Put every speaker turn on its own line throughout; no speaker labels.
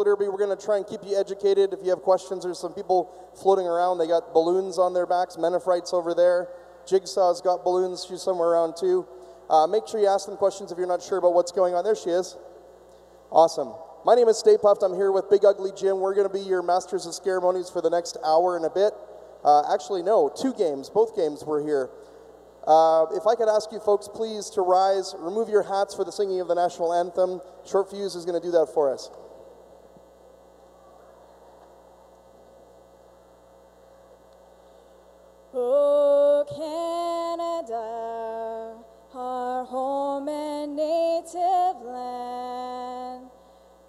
roller derby. We're going to try and keep you educated. If you have questions, there's some people floating around. They got balloons on their backs. Menophrite's over there. Jigsaw's got balloons. She's somewhere around too. Make sure you ask them questions if you're not sure about what's going on. There she is. Awesome. My name is Stay Puft. I'm here with Big Ugly Jim. We're going to be your masters of ceremonies for the next hour and a bit. Actually, no, 2 games. Both games we're here. If I could ask you folks, please, to rise, remove your hats for the singing of the national anthem. Short Fuse is going to do that for us.
Oh, Canada, our home and native land,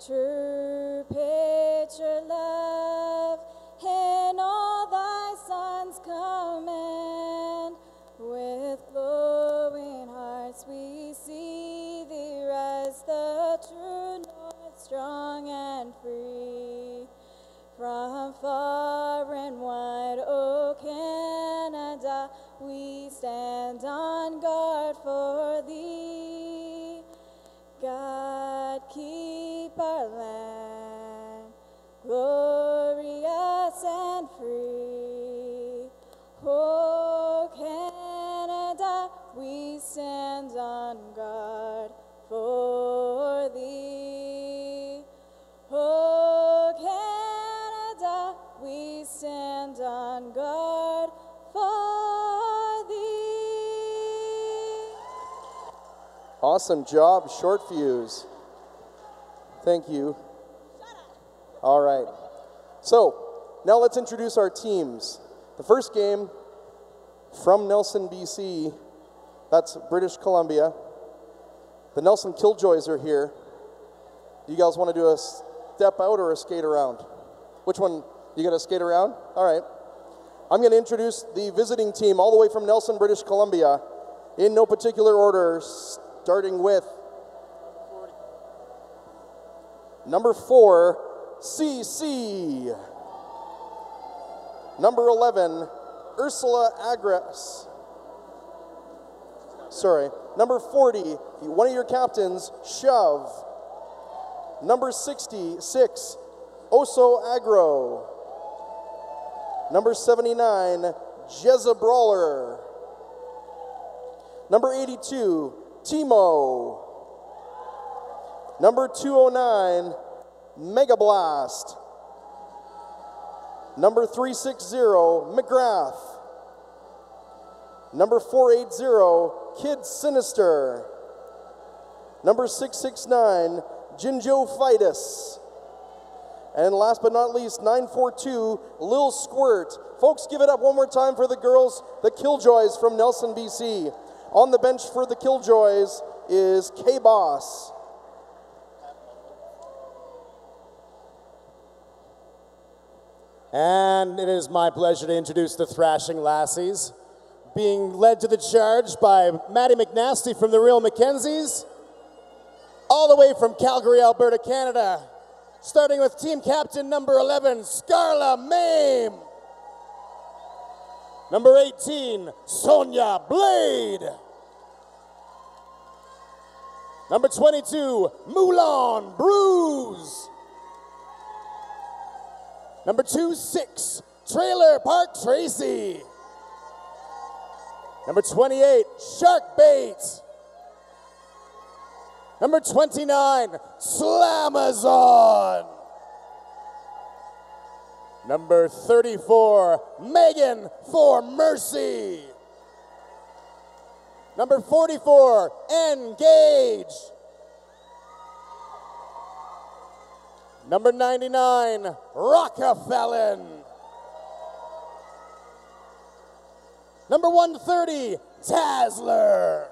true patriot love in all thy sons command. With glowing hearts we see thee rise, the true north, strong and free. From far and wide, O Canada, we stand on guard for thee. God, keep our land glorious and free. O Canada, we stand on guard for thee. O Canada, we stand on guard for thee.
Awesome job, Short Fuse. Thank you. All right. So, now let's introduce our teams. The first game from Nelson, BC, that's British Columbia. The Nelson Killjoys are here. Do you guys want to do a step out or a skate around? Which one? You got to skate around? All right. I'm going to introduce the visiting team all the way from Nelson, British Columbia, in no particular order, starting with number 4, CC. Number 11, Ursula Agres. Sorry. Number 40, one of your captains, Shove. Number 66, Oso Agro. Number 79, Jezza Brawler. Number 82, Timo. Number 209, Mega Blast. Number 360, McGrath. Number 480, Kid Sinister. Number 669, Jinjo Fitus. And last but not least, 942, Lil Squirt. Folks, give it up one more time for the girls, the Killjoys from Nelson, BC. On the bench for the Killjoys is K-Boss.
And it is my pleasure to introduce the Thrashing Lassies, being led to the charge by Maddie McNasty from the Real Mackenzies, all the way from Calgary, Alberta, Canada, starting with team captain number 11, Scarla Mame. Number 18, Sonia Blade. Number 22, Moulin Bruise. Number 26, Trailer Park Tracy. Number 28, Shark Bait. Number 29, Slamazon. Number 34, Megan for Mercy. Number 44, Engage. Number 99, Rockefeller. Number 130, Tazler.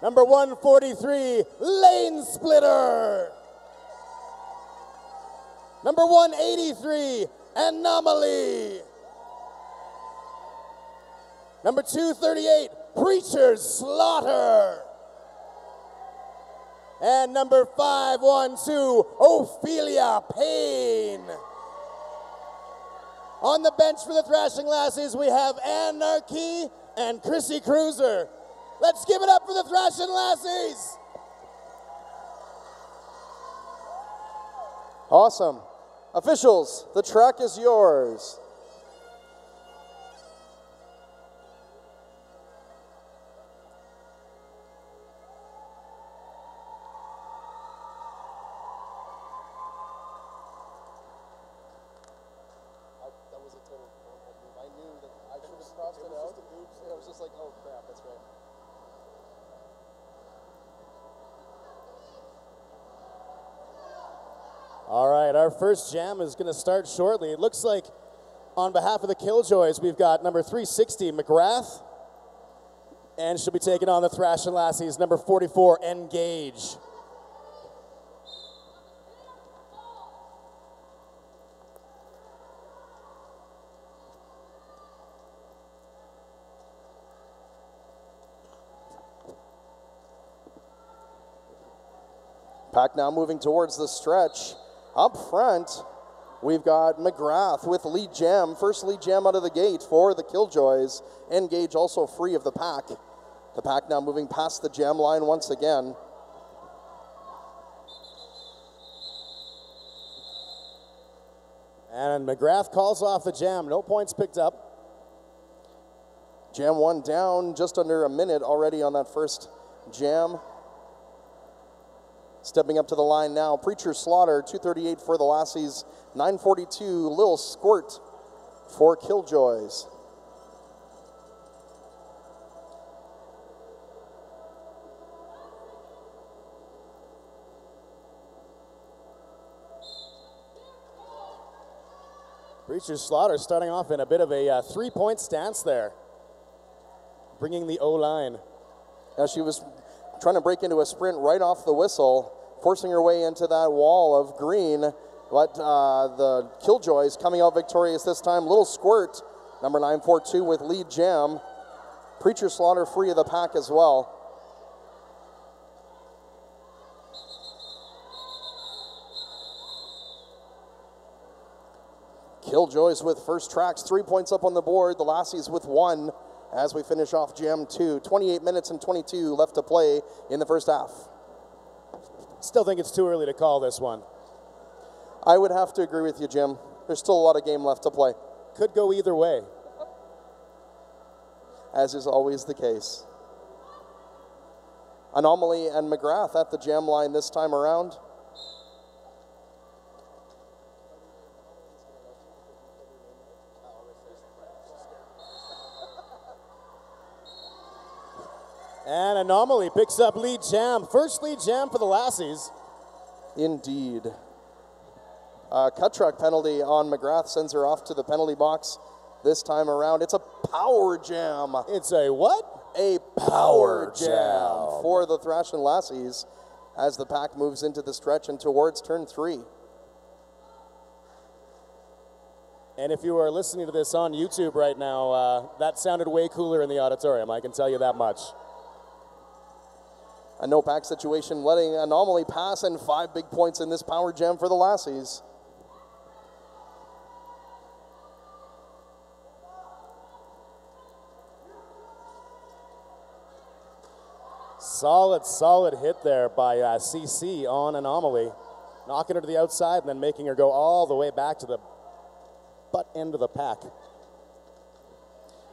Number 143, Lane Splitter. Number 183, Anomaly. Number 238, Preacher's Slaughter. And number 512, Ophelia Payne. On the bench for the Thrashing Lassies, we have Anarchy and Chrissy Cruiser. Let's give it up for the Thrashing Lassies.
Awesome. Officials, the track is yours.
That was a total move. I knew that I should have crossed it out. I was just like, oh crap, that's right.
All right, our first jam is going to start shortly. It looks like on behalf of the Killjoys, we've got number 360, McGrath, and she'll be taking on the Thrashin Lassies, number 44, Engage.
Pack now moving towards the stretch. Up front, we've got McGrath with lead jam. First lead jam out of the gate for the Killjoys. Engage also free of the pack. The pack now moving past the jam line once again.
And McGrath calls off the jam. No points picked up.
Jam one down, just under a minute already on that first jam. Stepping up to the line now, Preacher Slaughter, 238 for the Lassies, 942, Lil Squirt for Killjoys.
Preacher Slaughter starting off in a bit of a three-point stance there, bringing the O-line.
Now she was trying to break into a sprint right off the whistle, forcing her way into that wall of green, but the Killjoys coming out victorious this time. Little Squirt, number 942 with lead jam. Preacher Slaughter free of the pack as well. Killjoys with first tracks, 3 points up on the board. The Lassies with 1 as we finish off Jam 2. 28 minutes and 22 left to play in the first half.
Still think it's too early to call this one.
I would have to agree with you, Jim. There's still a lot of game left to play.
Could go either way.
As is always the case. Anomaly and McGrath at the jam line this time around.
And Anomaly picks up lead jam. First lead jam for the Lassies.
Indeed. Cut truck penalty on McGrath sends her off to the penalty box this time around. It's a power jam.
It's a what?
A power jam for the Thrashin Lassies as the pack moves into the stretch and towards turn 3.
And if you are listening to this on YouTube right now, that sounded way cooler in the auditorium, I can tell you that much.
A no-pack situation, letting Anomaly pass, and 5 big points in this power jam for the Lassies.
Solid hit there by CC on Anomaly. Knocking her to the outside and then making her go all the way back to the butt end of the pack.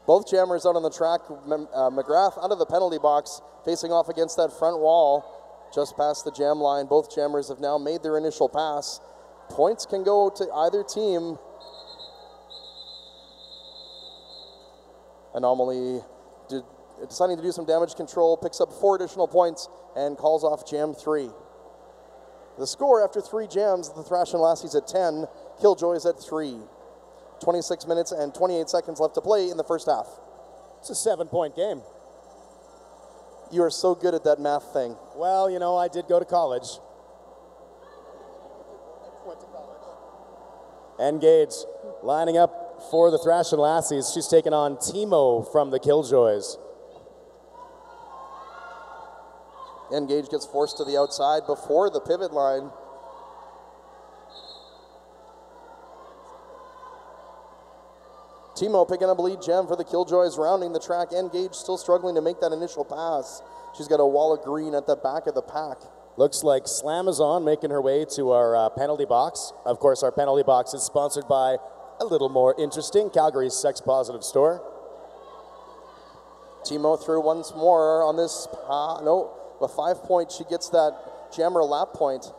Both jammers out on the track. McGrath out of the penalty box, facing off against that front wall, just past the jam line. Both jammers have now made their initial pass. Points can go to either team. Anomaly deciding to do some damage control, picks up 4 additional points, and calls off jam 3. The score after 3 jams, the Thrashin Lassies at 10, Killjoys at 3. 26 minutes and 28 seconds left to play in the first half.
It's a 7-point game.
You are so good at that math thing.
Well, you know, I did go to college. Engage, lining up for the Thrashin Lassies. She's taking on Timo from the Killjoys.
Engage gets forced to the outside before the pivot line. Timo picking up lead gem for the Killjoys, rounding the track. Engage still struggling to make that initial pass. She's got a wall of green at the back of the pack.
Looks like Slam is on, making her way to our penalty box. Of course, our penalty box is sponsored by a little more interesting, Calgary's Sex Positive store.
Timo through once more on this, no, a 5 point, she gets that jammer lap point.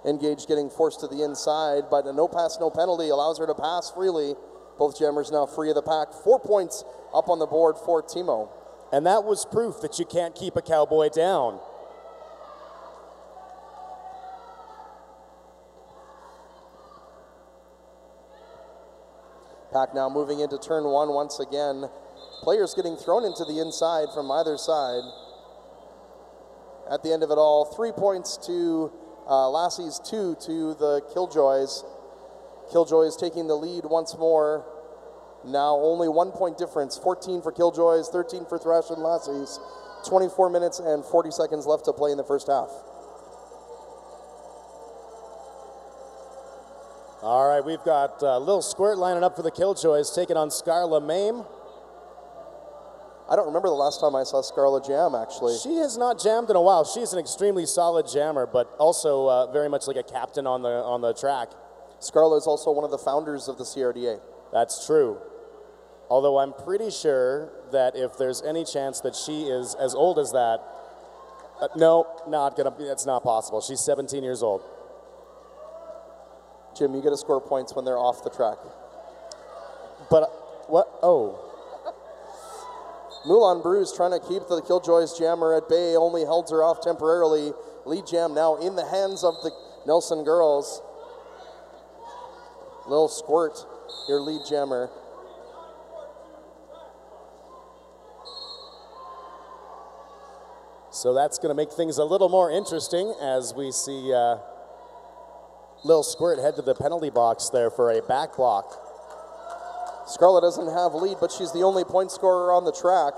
Engage getting forced to the inside, but a no pass, no penalty allows her to pass freely. Both jammers now free of the pack. 4 points up on the board for Timo.
And that was proof that you can't keep a cowboy down.
Pack now moving into turn one once again. Players getting thrown into the inside from either side. At the end of it all, 3 points to Lassies, 2 to the Killjoys. Killjoys taking the lead once more. Now only 1 point difference. 14 for Killjoys, 13 for Thrashin Lassies. 24 minutes and 40 seconds left to play in the first half.
All right, we've got Lil Squirt lining up for the Killjoys, taking on Scarla Mame.
I don't remember the last time I saw Scarla jam, actually.
She has not jammed in a while. She's an extremely solid jammer, but also very much like a captain on the track.
Scarla is also one of the founders of the CRDA.
That's true. Although I'm pretty sure that if there's any chance that she is as old as that, no, it's not possible. She's 17 years old.
Jim, you get to score points when they're off the track.
But, what? Oh.
Moulin Bruce trying to keep the Killjoys jammer at bay, only held her off temporarily. Lead jam now in the hands of the Nelson girls. Lil Squirt, your lead jammer.
So that's going to make things a little more interesting as we see Lil Squirt head to the penalty box there for a back block.
Scarlett doesn't have lead, but she's the only point scorer on the track.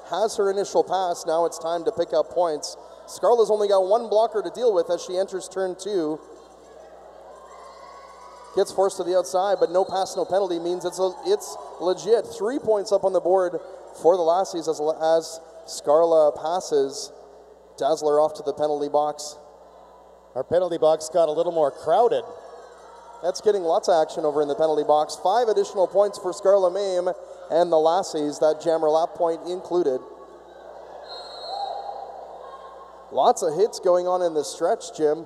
Has her initial pass, now it's time to pick up points. Scarlett's only got one blocker to deal with as she enters turn two. Gets forced to the outside, but no pass, no penalty means it's legit. 3 points up on the board for the Lassies as Scarla passes. Dazzler off to the penalty box.
Our penalty box got a little more crowded.
That's getting lots of action over in the penalty box. 5 additional points for Scarla Mame and the Lassies, that jammer lap point included. Lots of hits going on in the stretch, Jim.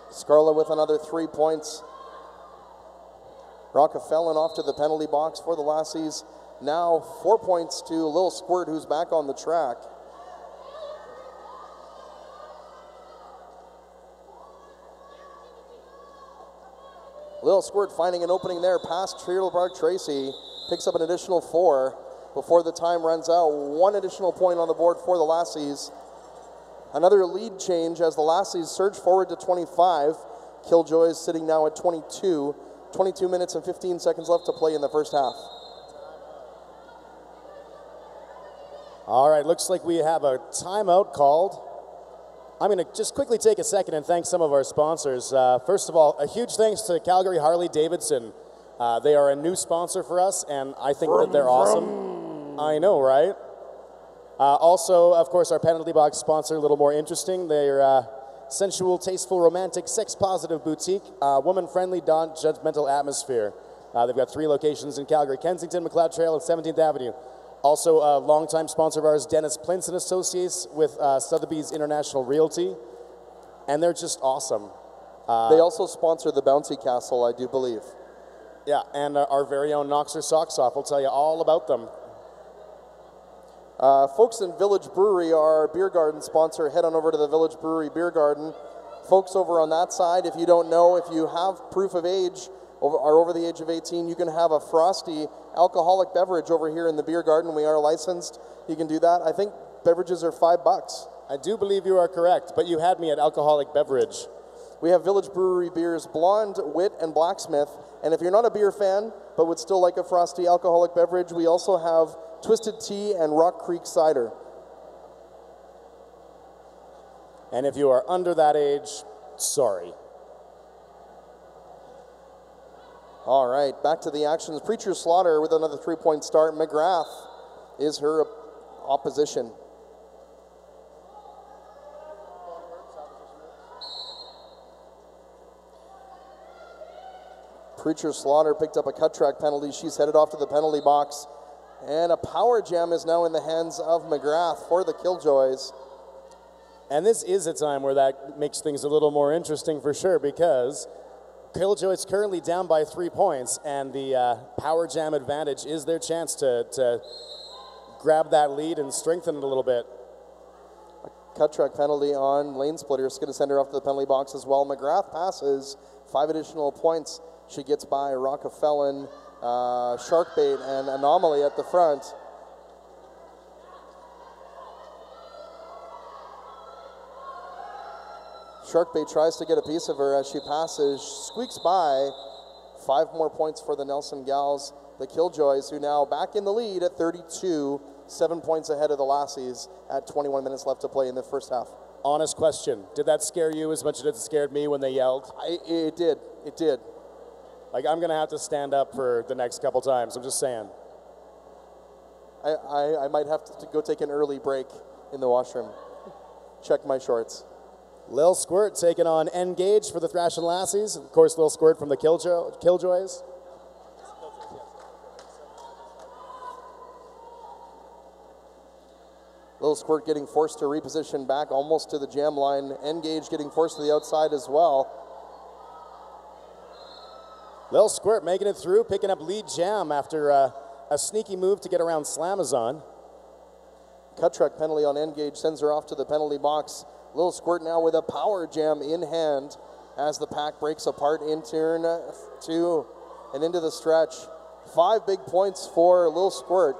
Scarla with another 3 points. Rockefeller off to the penalty box for the Lassies. Now 4 points to Lil Squirt, who's back on the track. Lil Squirt finding an opening there past Trierlebark Tracy. Picks up an additional 4 before the time runs out. 1 additional point on the board for the Lassies. Another lead change as the Lassies surge forward to 25. Killjoys sitting now at 22. 22 minutes and 15 seconds left to play in the first half.
All right, looks like we have a timeout called. I'm going to just quickly take a second and thank some of our sponsors. First of all, a huge thanks to Calgary Harley-Davidson. They are a new sponsor for us, and I think that they're awesome. I know, right? Also, of course, our penalty box sponsor, a little more interesting. They're sensual, tasteful, romantic, sex-positive boutique, woman-friendly, non-judgmental atmosphere. They've got 3 locations in Calgary: Kensington, McLeod Trail, and 17th Avenue. Also, a longtime sponsor of ours, Dennis Plintz and Associates with Sotheby's International Realty, and they're just awesome.
They also sponsor the Bouncy Castle, I do believe.
Yeah, and our very own Knoxer Socks Off. We'll tell you all about them.
Folks in Village Brewery are our beer garden sponsor. Head on over to the Village Brewery Beer Garden. Folks over on that side, if you don't know, if you have proof of age, are over the age of 18, you can have a frosty alcoholic beverage over here in the beer garden. We are licensed. You can do that. I think beverages are $5.
I do believe you are correct, but you had me at alcoholic beverage.
We have Village Brewery beers, Blonde, Wit, and Blacksmith. And if you're not a beer fan, but would still like a frosty alcoholic beverage, we also have Twisted Tea and Rock Creek Cider.
And if you are under that age, sorry.
All right, back to the actions. Preacher Slaughter with another 3-point start. McGrath is her opposition. Preacher Slaughter picked up a cut track penalty. She's headed off to the penalty box. And a power jam is now in the hands of McGrath for the Killjoys.
And this is a time where that makes things a little more interesting for sure, because Killjoys currently down by 3 points, and the power jam advantage is their chance to grab that lead and strengthen it a little bit.
A cut track penalty on Lane Splitter. It's going to send her off to the penalty box as well. McGrath passes 5 additional points. She gets by Rockefeller, Sharkbait, and Anomaly at the front. Sharkbait tries to get a piece of her as she passes, squeaks by. 5 more points for the Nelson Gals. The Killjoys, who now back in the lead at 32, 7 points ahead of the Lassies at 21 minutes left to play in the first half.
Honest question, did that scare you as much as it scared me when they yelled?
It did.
Like, I'm going to have to stand up for the next couple times, I'm just saying.
I might have to go take an early break in the washroom. Check my shorts.
Lil Squirt taking on Engage for the Thrashin Lassies. Of course, Lil Squirt from the Killjoys.
Lil Squirt getting forced to reposition back almost to the jam line. Engage getting forced to the outside as well.
Lil Squirt making it through, picking up lead jam after a sneaky move to get around Slamazon.
Cut track penalty on Engage sends her off to the penalty box. Lil Squirt now with a power jam in hand as the pack breaks apart in turn 2 and into the stretch. 5 big points for Lil Squirt.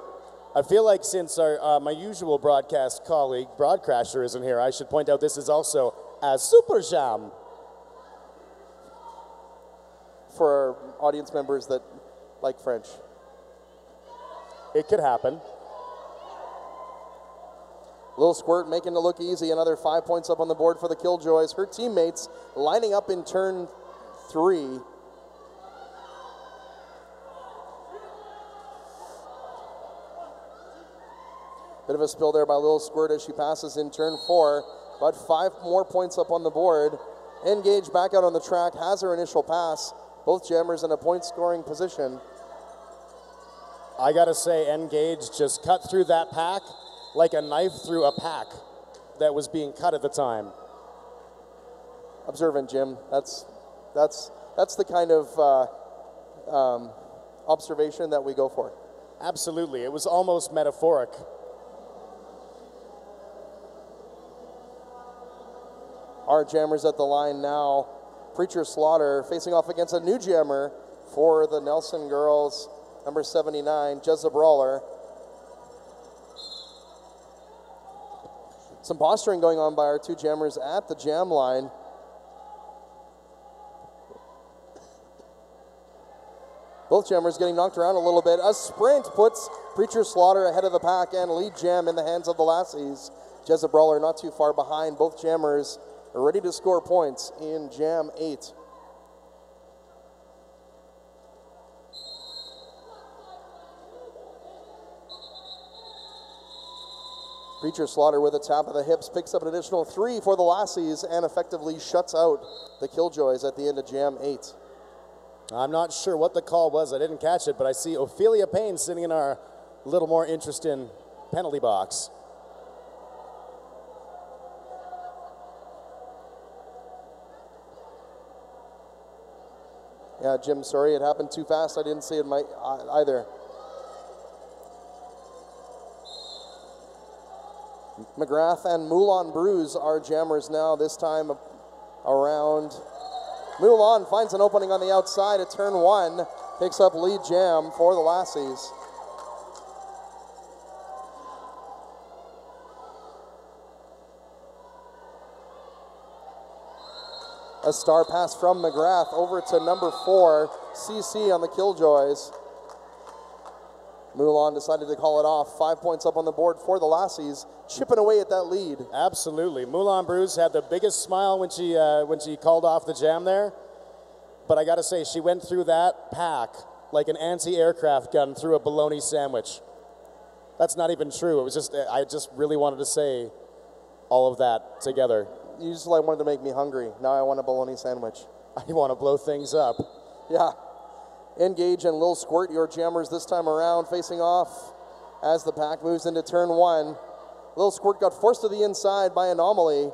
I feel like since my usual broadcast colleague, Broadcrasher, isn't here, I should point out this is also a super jam.
For our audience members that like French.
It could happen.
Lil Squirt making it look easy. Another 5 points up on the board for the Killjoys. Her teammates lining up in turn 3. Bit of a spill there by Lil Squirt as she passes in turn 4. But 5 more points up on the board. Engage back out on the track, has her initial pass. Both jammers in a point-scoring position.
I gotta say, Engage just cut through that pack like a knife through a pack that was being cut at the time.
Observant, Jim. That's the kind of observation that we go for.
Absolutely, it was almost metaphoric.
Our jammers at the line now. Preacher Slaughter facing off against a new jammer for the Nelson girls, number 79, Jezza Brawler. Some posturing going on by our 2 jammers at the jam line. Both jammers getting knocked around a little bit. A sprint puts Preacher Slaughter ahead of the pack and lead jam in the hands of the Lassies. Jezza Brawler not too far behind. Both jammers are ready to score points in Jam 8. Preacher Slaughter with a tap of the hips picks up an additional 3 for the Lassies and effectively shuts out the Killjoys at the end of Jam 8.
I'm not sure what the call was. I didn't catch it, but I see Ophelia Payne sitting in our little more interesting penalty box.
Yeah, Jim, sorry, it happened too fast. I didn't see it either. McGrath and Moulin Bruise are jammers now, this time around. Moulin finds an opening on the outside at turn 1, picks up lead jam for the Lassies. A star pass from McGrath over to number 4, CC on the Killjoys. Moulin decided to call it off. 5 points up on the board for the Lassies, chipping away at that lead.
Absolutely. Moulin Bruise had the biggest smile when she called off the jam there. But I got to say, she went through that pack like an anti-aircraft gun through a bologna sandwich. That's not even true. It was just, I just really wanted to say all of that together.
You just like wanted to make me hungry. Now I want a bologna sandwich.
I want to blow things up.
Yeah. Engage and Lil Squirt, your jammers this time around, facing off as the pack moves into turn 1. Lil Squirt got forced to the inside by Anomaly,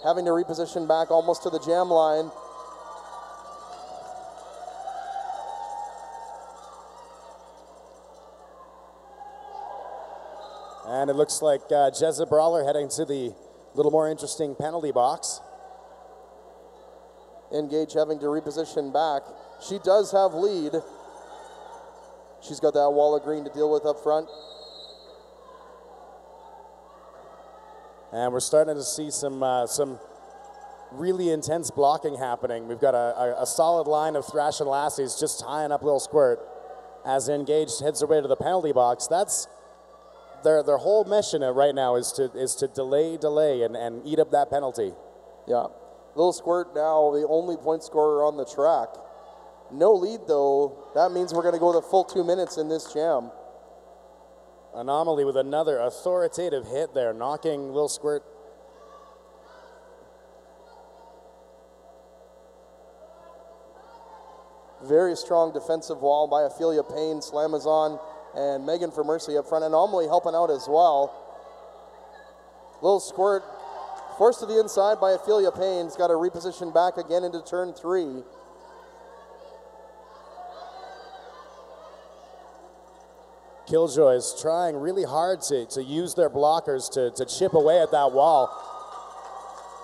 having to reposition back almost to the jam line.
And it looks like Jezza Brawler heading to the little more interesting penalty box.
Engage having to reposition back. She does have lead. She's got that wall of green to deal with up front.
And we're starting to see some really intense blocking happening. We've got a solid line of Thrashin Lassies just tying up Lil Squirt as Engage heads her way to the penalty box. That's their whole mission right now is to delay, and eat up that penalty.
Yeah. Lil Squirt now the only point scorer on the track. No lead, though. That means we're going to go the full 2 minutes in this jam.
Anomaly with another authoritative hit there, knocking Lil Squirt.
Very strong defensive wall by Ophelia Payne, Slamazon, and Megan for Mercy up front. Anomaly helping out as well. Lil Squirt forced to the inside by Ophelia Payne. He's got to reposition back again into turn 3.
Killjoys trying really hard to use their blockers to chip away at that wall.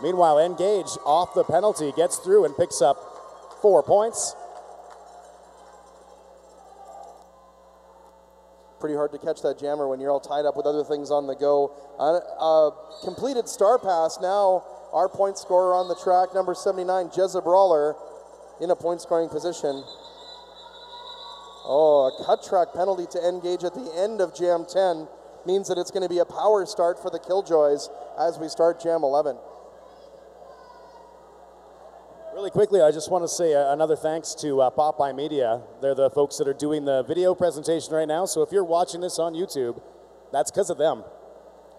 Meanwhile, Engage off the penalty, gets through and picks up 4 points.
Pretty hard to catch that jammer when you're all tied up with other things on the go. Completed star pass now. Our point scorer on the track, number 79, Jezza Brawler, in a point scoring position. Oh, a cut track penalty to Engage at the end of Jam 10 means that it's going to be a power start for the Killjoys as we start Jam 11.
Really quickly, I just want to say another thanks to Popeye Media. They're the folks that are doing the video presentation right now, so if you're watching this on YouTube, that's because of them.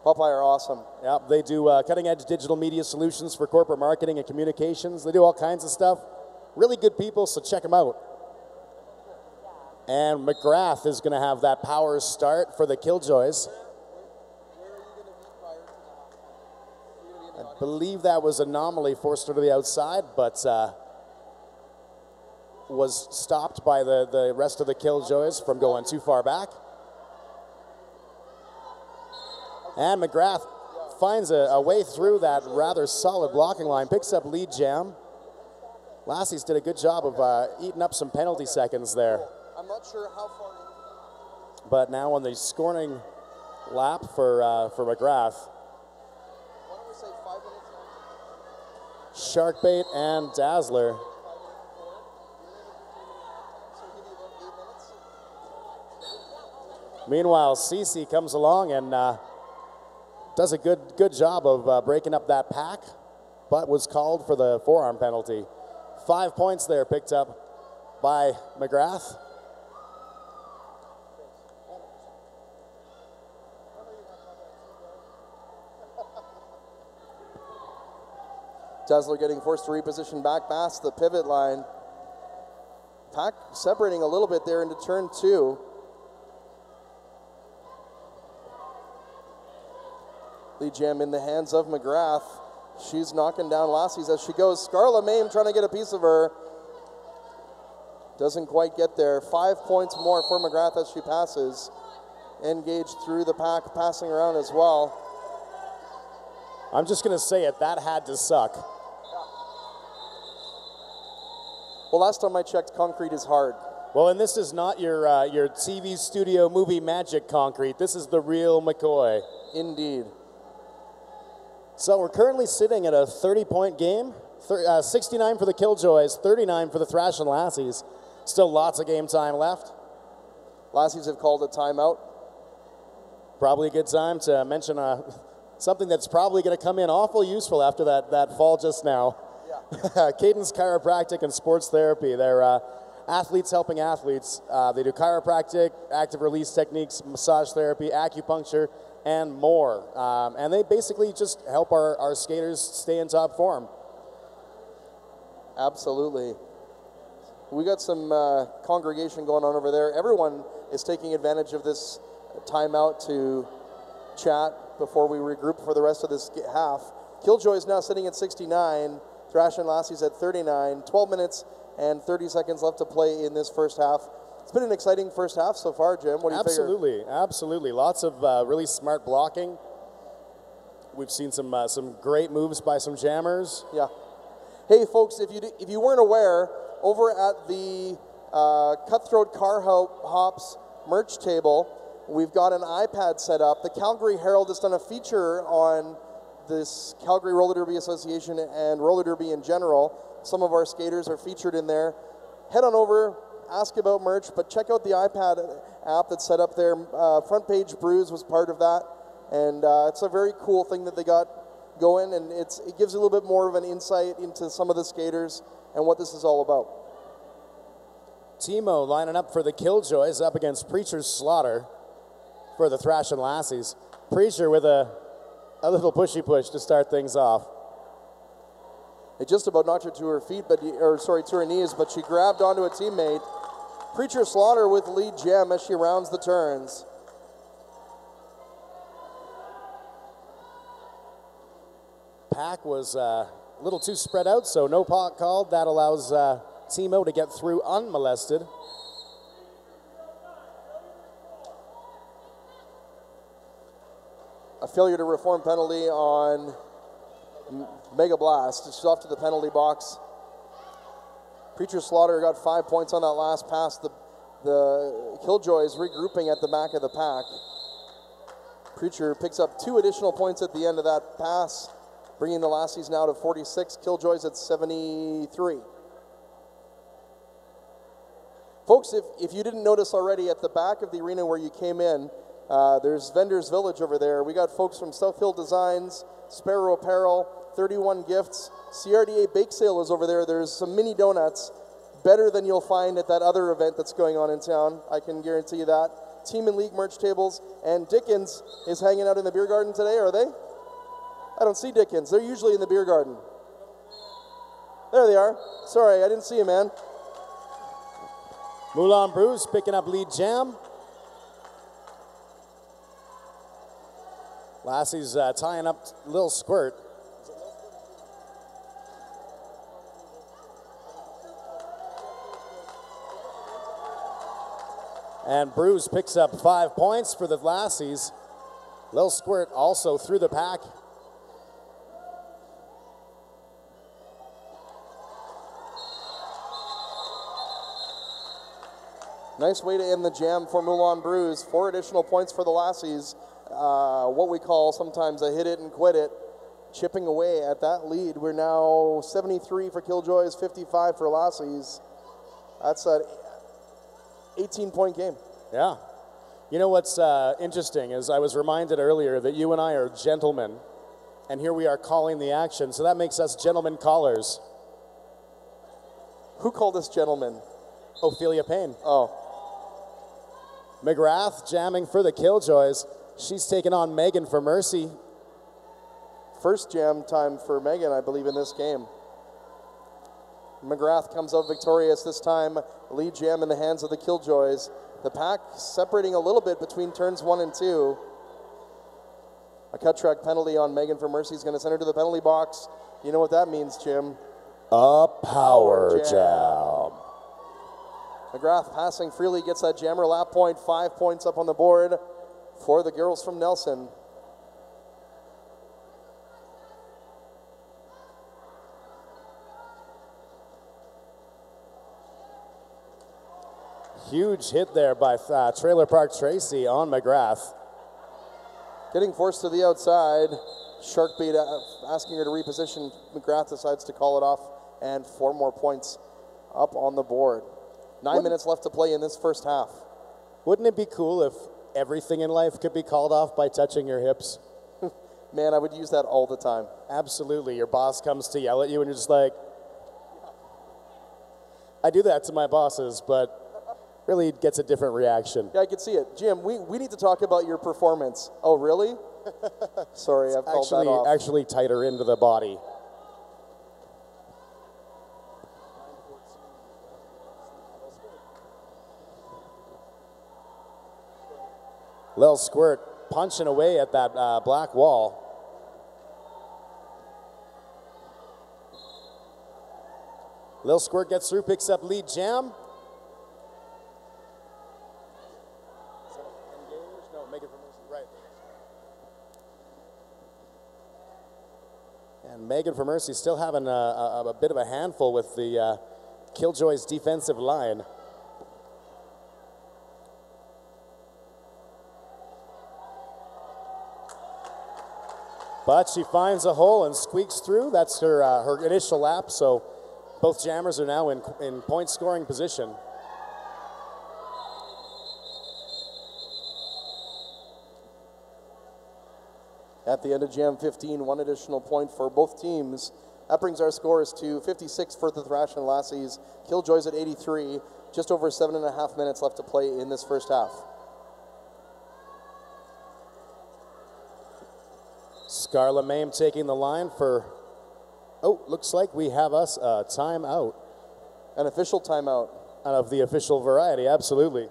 Popeye are awesome.
Yeah, they do cutting-edge digital media solutions for corporate marketing and communications. They do all kinds of stuff. Really good people, so check them out. And McGrath is going to have that power start for the Killjoys. I believe that was Anomaly, forced her to the outside, but was stopped by the rest of the Killjoys from going too far back. And McGrath finds a way through that rather solid blocking line, picks up lead jam. Lassies did a good job of eating up some penalty seconds there.
I'm not sure how far in.
But now on the scoring lap for McGrath.
Why don't we say 5 minutes?
Sharkbait and Dazzler. Meanwhile, Cece comes along and does a good job of breaking up that pack, but was called for the forearm penalty. 5 points there picked up by McGrath.
Dazzler getting forced to reposition back past the pivot line. Pack separating a little bit there into turn 2. Lead jam in the hands of McGrath. She's knocking down Lassies as she goes. Scarla Mame trying to get a piece of her. Doesn't quite get there. 5 points more for McGrath as she passes. Engaged through the pack, passing around as well.
I'm just going to say it, that had to suck.
Well, last time I checked, concrete is hard.
Well, and this is not your TV studio movie magic concrete. This is the real McCoy.
Indeed.
So we're currently sitting at a 30-point game. 69 for the Killjoys, 39 for the Thrashin Lassies. Still lots of game time left.
Lassies have called a timeout.
Probably a good time to mention something that's probably going to come in awful useful after that fall just now.
Yeah.
Cadence Chiropractic and Sports Therapy. They're athletes helping athletes. They do chiropractic, active release techniques, massage therapy, acupuncture, and more. And they basically just help our skaters stay in top form.
Absolutely. We got some congregation going on over there. Everyone is taking advantage of this timeout to chat before we regroup for the rest of this half. Killjoys now sitting at 69. Thrashin Lassies at 39. 12 minutes and 30 seconds left to play in this first half. It's been an exciting first half so far, Jim. What do you
Absolutely, absolutely. Lots of really smart blocking. We've seen some great moves by some jammers.
Yeah. Hey, folks, if you weren't aware, over at the Cutthroat Car Hops merch table, we've got an iPad set up. The Calgary Herald has done a feature on this Calgary Roller Derby Association and roller derby in general. Some of our skaters are featured in there. Head on over, ask about merch, but check out the iPad app that's set up there. Front Page Brews was part of that, and it's a very cool thing that they got going, and it gives a little bit more of an insight into some of the skaters and what this is all about.
Timo lining up for the Killjoys up against Preacher's Slaughter for the Thrashin Lassies. Preacher with a little pushy push to start things off.
It just about knocked her to her feet, to her knees, but she grabbed onto a teammate. Preacher Slaughter with lead gem as she rounds the turns.
Pack was a little too spread out, so no pot called. That allows Timo to get through unmolested.
A failure to reform penalty on Mega Blast. She's off to the penalty box. Preacher Slaughter got 5 points on that last pass. The Killjoys regrouping at the back of the pack. Preacher picks up 2 additional points at the end of that pass, bringing the Lassies now to 46, Killjoys at 73. Folks, if you didn't notice already, at the back of the arena where you came in, there's Vendors Village over there. We got folks from South Hill Designs, Sparrow Apparel, 31 Gifts. CRDA Bake Sale is over there. There's some mini donuts, better than you'll find at that other event that's going on in town. I can guarantee you that. Team and League merch tables. And Dickens is hanging out in the beer garden today, are they? I don't see Dickens. They're usually in the beer garden. There they are. Sorry, I didn't see you, man.
Moulin Brews picking up lead jam. Lassie's tying up Lil Squirt. And Brews picks up 5 points for the Lassies. Lil Squirt also through the pack.
Nice way to end the jam for Moulin Brews. 4 additional points for the Lassies. What we call sometimes a hit it and quit it. Chipping away at that lead. We're now 73 for Killjoys, 55 for Lassies. That's an 18-point game.
Yeah. You know what's interesting is I was reminded earlier that you and I are gentlemen, and here we are calling the action, so that makes us gentlemen callers.
Who called us gentlemen?
Ophelia Payne.
Oh.
McGrath jamming for the Killjoys. She's taking on Megan for Mercy.
First jam time for Megan, I believe, in this game. McGrath comes out victorious this time. Lead jam in the hands of the Killjoys. The pack separating a little bit between turns 1 and 2. A cut track penalty on Megan for Mercy is going to send her to the penalty box. You know what that means, Jim.
A power jam.
McGrath passing freely, gets that jammer lap point. 5 points up on the board for the girls from Nelson.
Huge hit there by Trailer Park Tracy on McGrath.
Getting forced to the outside. Shark beat asking her to reposition. McGrath decides to call it off, and 4 more points up on the board. 9 minutes left to play in this first half.
Wouldn't it be cool if everything in life could be called off by touching your hips?
Man, I would use that all the time.
Absolutely. Your boss comes to yell at you and you're just like, I do that to my bosses, but really gets a different reaction.
Yeah, I can see it. Jim, we need to talk about your performance. Oh, really? Sorry, I've called that off.
Actually tighter into the body. Lil Squirt punching away at that black wall. Lil Squirt gets through, picks up lead jam. No, make it for Mercy. Right. And Megan for Mercy still having a bit of a handful with the Killjoys defensive line. But she finds a hole and squeaks through. That's her, her initial lap, so both jammers are now in point scoring position.
At the end of Jam 15, one additional point for both teams. That brings our scores to 56 for the Thrashin Lassies, Killjoys at 83, just over 7.5 minutes left to play in this first half.
Scarla Mame taking the line for, oh, looks like we have us a timeout.
An official timeout.
Of the official variety, absolutely.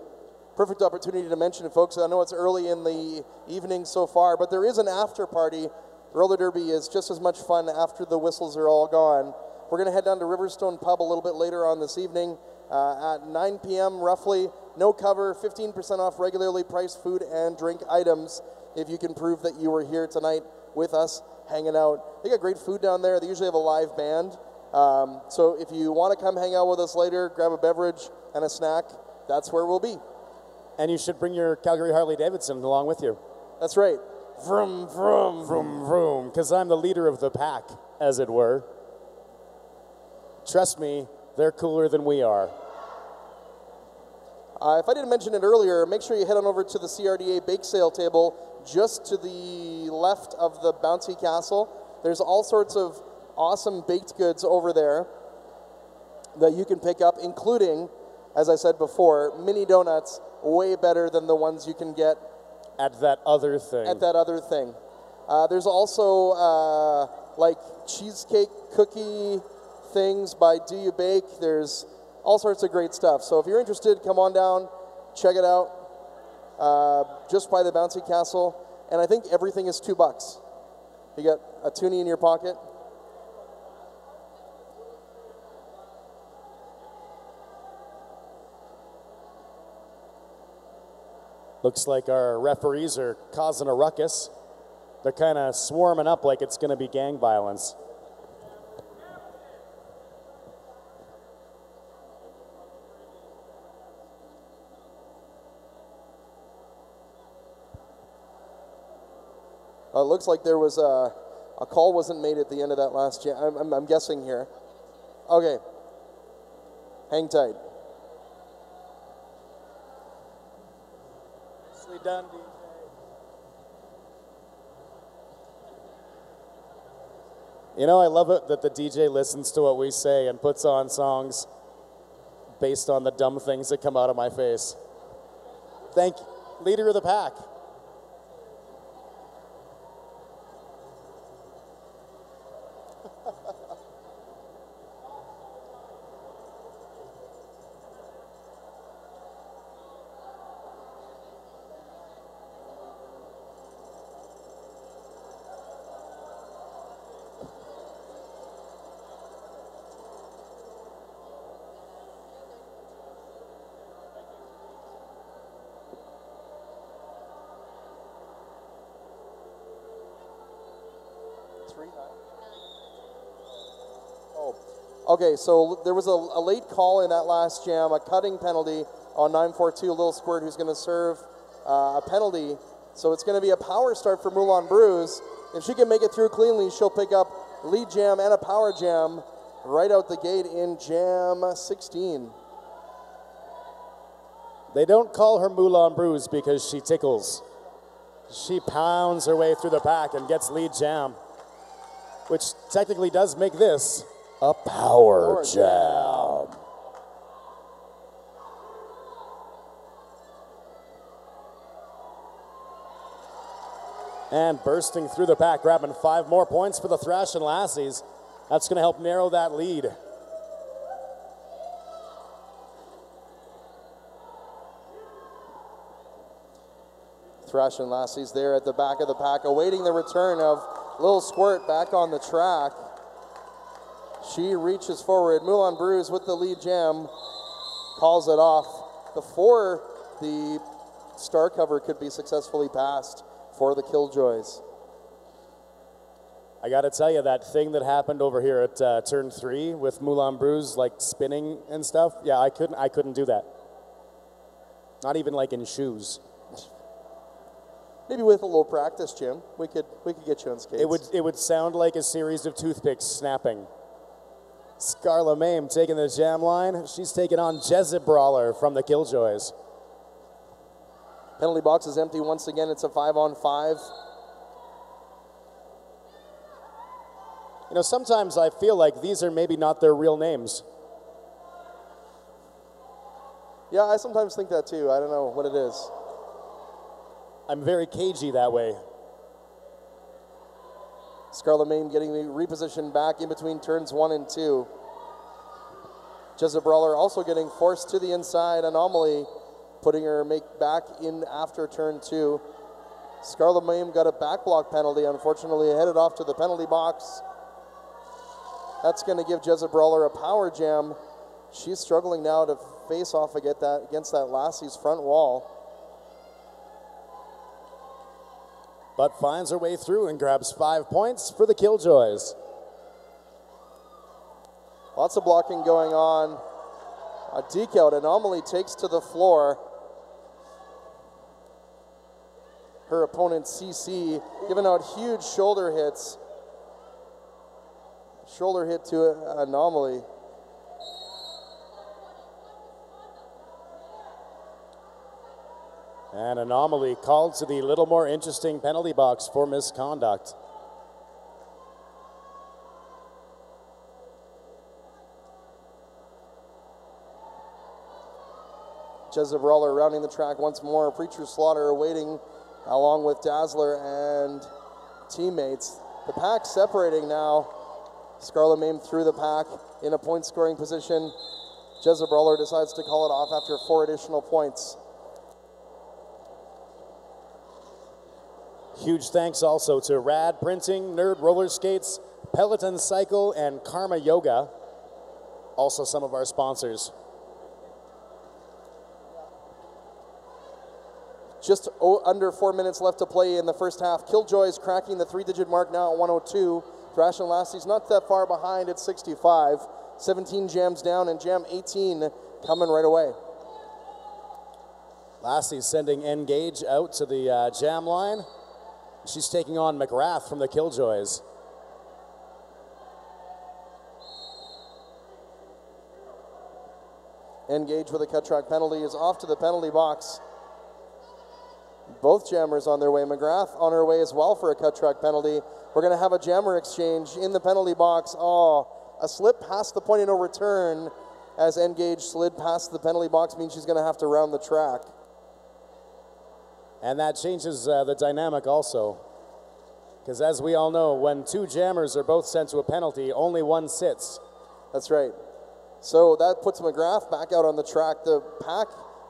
Perfect opportunity to mention it, folks. I know it's early in the evening so far, but there is an after party. Roller Derby is just as much fun after the whistles are all gone. We're going to head down to Riverstone Pub a little bit later on this evening at 9 p.m. roughly. No cover, 15% off regularly priced food and drink items if you can prove that you were here tonight with us hanging out. They got great food down there. They usually have a live band. So if you want to come hang out with us later, grab a beverage and a snack, that's where we'll be.
And you should bring your Calgary Harley-Davidson along with you.
That's right. Vroom, vroom.
Vroom, vroom. Because I'm the leader of the pack, as it were. Trust me, they're cooler than we are.
If I didn't mention it earlier, make sure you head on over to the CRDA bake sale table just to the left of the bouncy castle. There's all sorts of awesome baked goods over there that you can pick up, including, as I said before, mini donuts, way better than the ones you can get
at that other thing.
There's also like cheesecake cookie things by Do You Bake. There's all sorts of great stuff. So if you're interested, come on down, check it out. Just by the bouncy castle, and I think everything is $2. You got a toonie in your pocket.
Looks like our referees are causing a ruckus. They're kind of swarming up like it's going to be gang violence.
It looks like there was a call wasn't made at the end of that last jam. I'm guessing here. Okay. Hang tight.
Nicely done, DJ. You know, I love it that the DJ listens to what we say and puts on songs based on the dumb things that come out of my face. Thank you. Leader of the pack.
Okay, so there was a late call in that last jam, a cutting penalty on 942, Lil Squirt, who's going to serve a penalty. So it's going to be a power start for Moulin Brews. If she can make it through cleanly, she'll pick up lead jam and a power jam right out the gate in jam 16.
They don't call her Moulin Brews because she tickles. She pounds her way through the pack and gets lead jam, which technically does make this a power jam. And bursting through the pack, grabbing 5 more points for the Thrashin Lassies. That's going to help narrow that lead.
Thrashin Lassies there at the back of the pack, awaiting the return of Lil Squirt back on the track. She reaches forward. Moulin Bruise with the lead jam, calls it off before the star cover could be successfully passed for the Killjoys.
I got to tell you, that thing that happened over here at turn 3 with Moulin Bruise like spinning and stuff, yeah, I couldn't do that. Not even like in shoes.
Maybe with a little practice, Jim, we could get you on skates.
It would sound like a series of toothpicks snapping. Scarla Mame taking the jam line. She's taking on Jezza Brawler from the Killjoys.
Penalty box is empty once again. It's a 5-on-5.
You know, sometimes I feel like these are maybe not their real names.
Yeah, I sometimes think that too. I don't know what it is.
I'm very cagey that way.
Scarlet Mame getting the reposition back in between turns 1 and 2. Jezza Brawler also getting forced to the inside. Anomaly putting her back in after turn 2. Scarlet Mame got a back block penalty, unfortunately headed off to the penalty box. That's going to give Jezza Brawler a power jam. She's struggling now to face off against that Lassie's front wall.
But finds her way through and grabs 5 points for the Killjoys.
Lots of blocking going on. A deke out. Anomaly takes to the floor. Her opponent, CC, giving out huge shoulder hits. Shoulder hit to Anomaly.
And Anomaly called to the little more interesting penalty box for misconduct.
Jezza Brawler rounding the track once more. Preacher Slaughter awaiting along with Dazzler and teammates. The pack separating now. Scarlet Mame through the pack in a point scoring position. Jezza Brawler decides to call it off after 4 additional points.
Huge thanks also to Rad Printing, Nerd Roller Skates, Peloton Cycle, and Karma Yoga. Also some of our sponsors.
Just under 4 minutes left to play in the first half. Killjoys cracking the 3-digit mark now at 102. Thrashin Lassies not that far behind at 65. 17 jams down and jam 18 coming right away.
Lassies sending Engage out to the jam line. She's taking on McGrath from the Killjoys.
Engage with a cut track penalty is off to the penalty box. Both jammers on their way. McGrath on her way as well for a cut track penalty. We're going to have a jammer exchange in the penalty box. Oh, a slip past the point of no return as Engage slid past the penalty box means she's going to have to round the track.
And that changes the dynamic also. Because as we all know, when 2 jammers are both sent to a penalty, only one sits.
That's right. So that puts McGrath back out on the track. The pack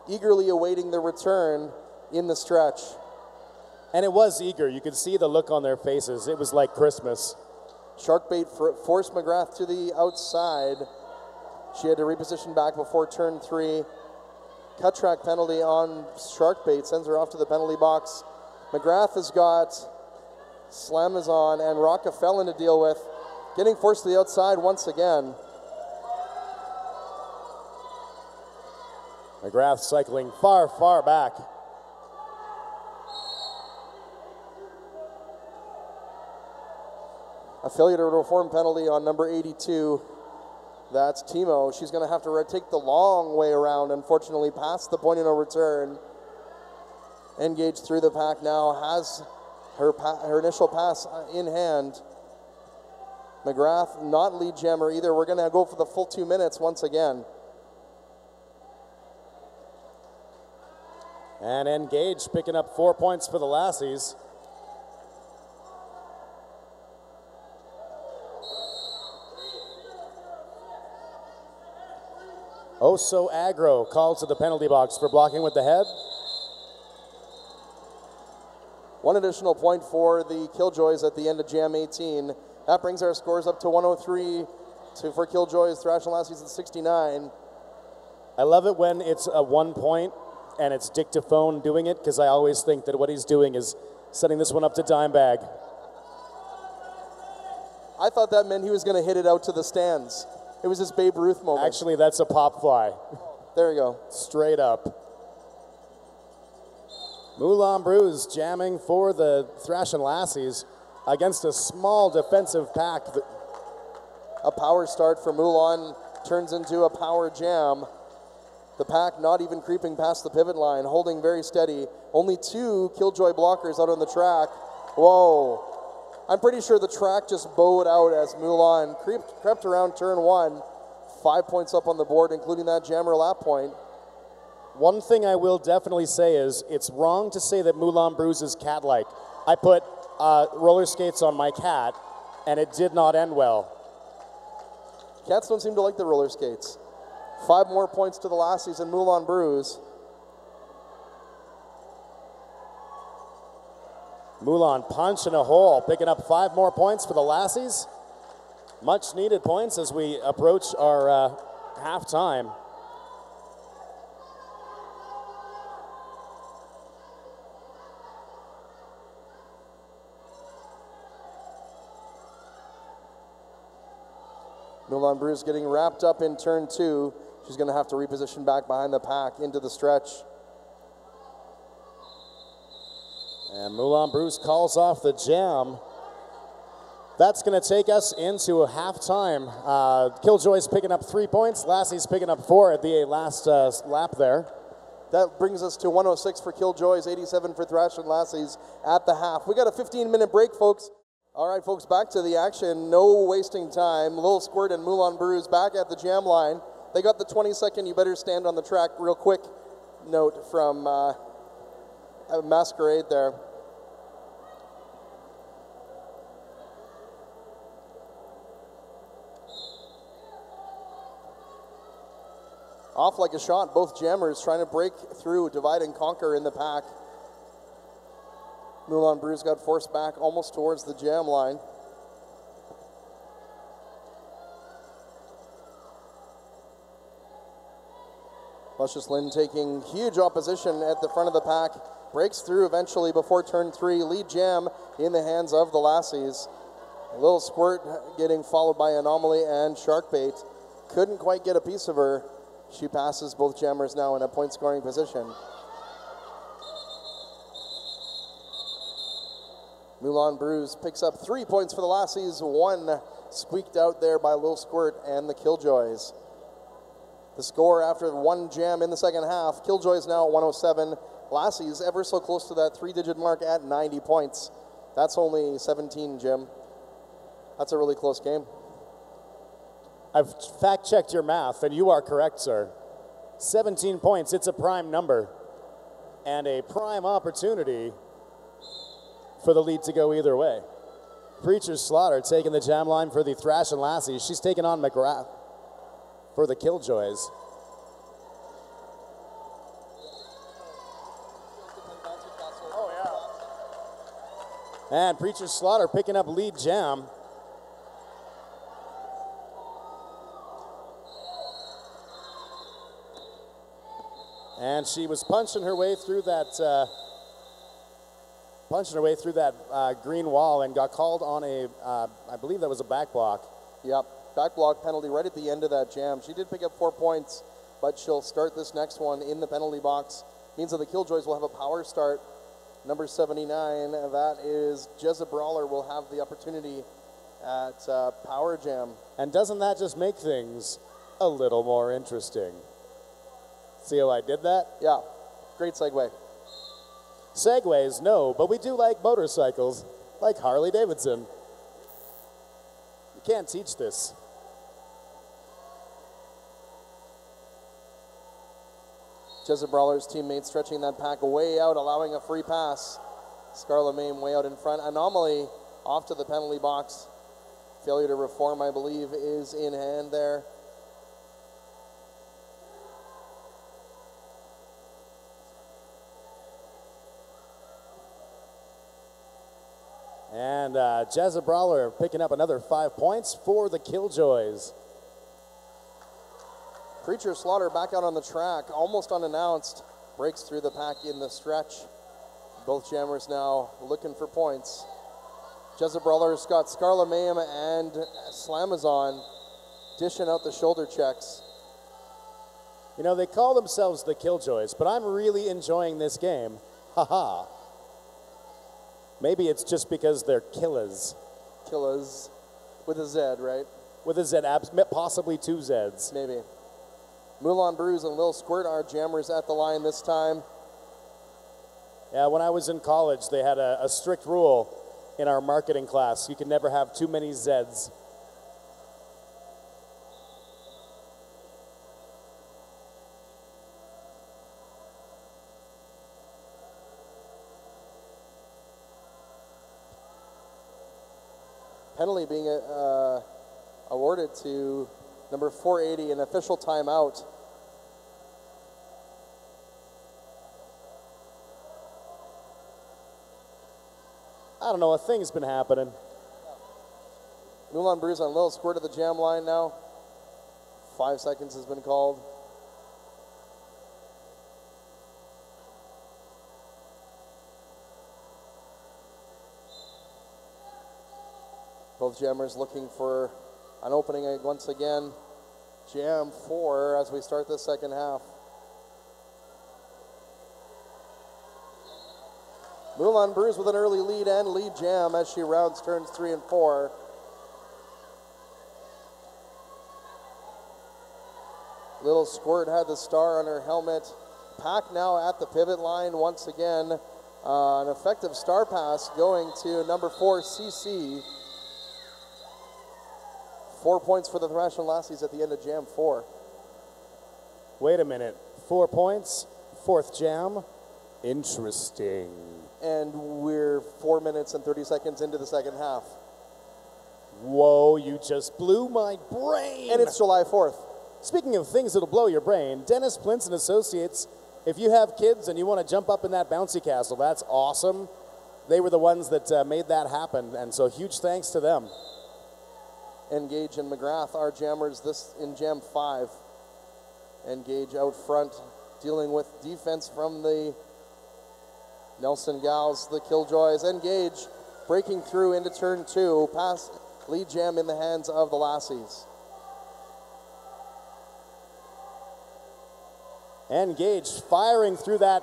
eagerly awaiting the return in the stretch.
And it was eager. You could see the look on their faces. It was like Christmas.
Sharkbait forced McGrath to the outside. She had to reposition back before turn 3. Cut track penalty on Sharkbait sends her off to the penalty box. McGrath has got Slam is on and Rockefeller to deal with. Getting forced to the outside once again.
McGrath cycling far, far back.
A failure to reform penalty on number 82. That's Timo. She's going to have to take the long way around, unfortunately, past the point of no return. Engage through the pack now, has her initial pass in hand. McGrath, not lead jammer either. We're going to go for the full 2 minutes once again.
And Engage picking up 4 points for the Lassies. Oh, so aggro, called to the penalty box for blocking with the head.
One additional point for the Killjoys at the end of Jam 18. That brings our scores up to 103 for Killjoys, Thrashin Lassies at 69.
I love it when it's a 1 point and it's dictaphone doing it, because I always think that what he's doing is setting this one up to Dimebag.
I thought that meant he was going to hit it out to the stands. It was his Babe Ruth moment.
Actually, that's a pop fly.
There you go.
Straight up. Moulin Brews jamming for the Thrashin Lassies against a small defensive pack.
A power start for Moulin turns into a power jam. The pack not even creeping past the pivot line, holding very steady. Only 2 Killjoy blockers out on the track. Whoa. I'm pretty sure the track just bowed out as Moulin crept around turn 1. 5 points up on the board, including that jammer lap point.
One thing I will definitely say is it's wrong to say that Moulin Brews is cat-like. I put roller skates on my cat, and it did not end well.
Cats don't seem to like the roller skates. 5 more points to the Lassies and Moulin Brews.
Moulin punching a hole, picking up 5 more points for the Lassies. Much needed points as we approach our halftime.
Moulin Brews getting wrapped up in turn 2. She's going to have to reposition back behind the pack into the stretch.
And Moulin Brews calls off the jam. That's going to take us into a halftime. Killjoys picking up 3 points. Lassie's picking up 4 at the last lap there.
That brings us to 106 for Killjoys, 87 for Thrashin Lassies at the half. We got a 15-minute break, folks. All right, folks, back to the action. No wasting time. Lil Squirt and Moulin Brews back at the jam line. They got the 20-second you better stand on the track real quick note from Masquerade there. Off like a shot, both jammers trying to break through, divide and conquer in the pack. Moulin Brews got forced back almost towards the jam line. Luscious Lynn taking huge opposition at the front of the pack. Breaks through eventually before turn 3. Lead jam in the hands of the Lassies. A little Squirt getting followed by Anomaly and Sharkbait. Couldn't quite get a piece of her. She passes both jammers now in a point scoring position. Moulin Brews picks up 3 points for the Lassies. 1 squeaked out there by Lil Squirt and the Killjoys. The score after 1 jam in the second half, Killjoys now at 107. Lassies ever so close to that 3-digit mark at 90 points. That's only 17, Jim. That's a really close game.
I've fact-checked your math, and you are correct, sir. 17 points, it's a prime number. And a prime opportunity for the lead to go either way. Preacher's Slaughter taking the jam line for the Thrashin Lassies. She's taking on McGrath for the Killjoys. And Preacher's Slaughter picking up lead jam. And she was punching her way through that green wall and got called on a, I believe that was a back block.
Yep, back block penalty right at the end of that jam. She did pick up 4 points, but she'll start this next one in the penalty box. Means that the Killjoys will have a power start. Number 79, that is Jezza Brawler, will have the opportunity at Power Jam.
And doesn't that just make things a little more interesting? See how I did that?
Yeah, great segue.
Segways, no, but we do like motorcycles, like Harley Davidson. You can't teach this.
Jezza Brawler's teammates stretching that pack way out, allowing a free pass. Scarlet Mame way out in front. Anomaly off to the penalty box. Failure to reform, I believe, is in hand there.
And Jezza Brawler picking up another 5 points for the Killjoys.
Preacher Slaughter back out on the track, almost unannounced. Breaks through the pack in the stretch. Both jammers now looking for points. Jezza Brawler's got Scarlet Mayhem and Slamazon dishing out the shoulder checks.
You know, they call themselves the Killjoys, but I'm really enjoying this game. Haha. Maybe it's just because they're killers.
Killers with a Z, right?
With a Z, possibly 2 Zs.
Maybe. Moulin Brews and Lil Squirt are jammers at the line this time.
Yeah, when I was in college, they had a strict rule in our marketing class. You could never have too many Zs.
Penalty being awarded to number 480, an official timeout.
I don't know, a thing's been happening.
Moulin Brews on Lil Squirt at the jam line now. 5 seconds has been called. Both jammers looking for an opening once again. Jam 4 as we start the second half. Moulin Brews with an early lead and lead jam as she rounds turns 3 and 4. Little Squirt had the star on her helmet. Pack now at the pivot line once again. An effective star pass going to number 4, CC. 4 points for the Thrashin Lassies at the end of jam 4.
Wait a minute. 4 points, 4th jam. Interesting.
And we're 4 minutes and 30 seconds into the second half.
Whoa, you just blew my brain.
And it's July 4th.
Speaking of things that'll blow your brain, Dennis Plintz and Associates, if you have kids and you want to jump up in that bouncy castle, that's awesome. They were the ones that made that happen, and so huge thanks to them.
Engage and McGrath are jammers this in jam 5. Engage out front, dealing with defense from the Nelson Gals, the Killjoys. Engage breaking through into turn 2, pass lead jam in the hands of the Lassies.
Engage firing through that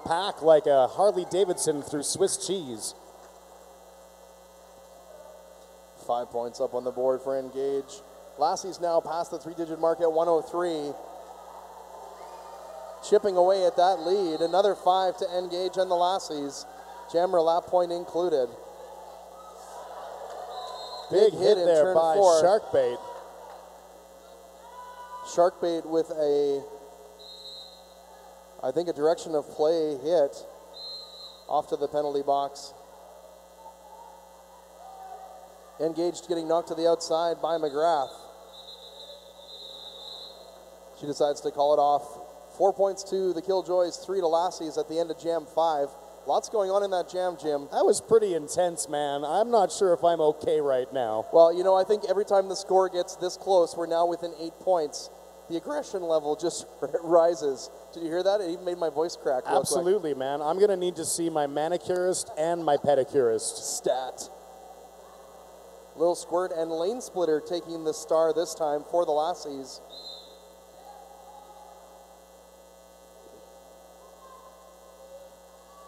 pack like a Harley Davidson through Swiss cheese.
5 points up on the board for Engage. Lassies now past the 3-digit mark at 103. Chipping away at that lead. Another 5 to Engage and the Lassies. Jammer lap point included.
Big hit
in
there
turn
by
4.
Sharkbait.
Sharkbait with I think a direction of play hit off to the penalty box. Engaged getting knocked to the outside by McGrath. She decides to call it off. 4 points to the Killjoys, 3 to Lassies at the end of jam 5. Lots going on in that jam, Jim.
That was pretty intense, man. I'm not sure if I'm okay right now.
Well, you know, I think every time the score gets this close, we're now within 8 points. The aggression level just rises. Did you hear that? It even made my voice crack.
Absolutely, man. I'm going to need to see my manicurist and my pedicurist.
Stat. Lil Squirt and Lane Splitter taking the star this time for the Lassies.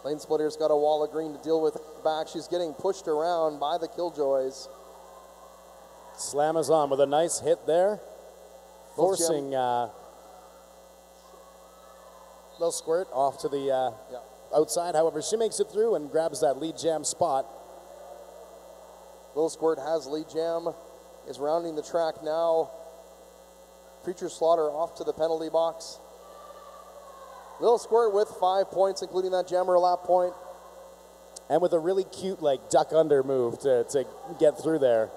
Lane Splitter's got a wall of green to deal with back. She's getting pushed around by the Killjoys.
Slamazon with a nice hit there. Forcing Lil Squirt off to the outside. However, she makes it through and grabs that lead jam spot.
Lil Squirt has lead jam, is rounding the track now. Preacher Slaughter off to the penalty box. Lil Squirt with 5 points, including that jammer lap point.
And with a really cute, like, duck under move to get through there.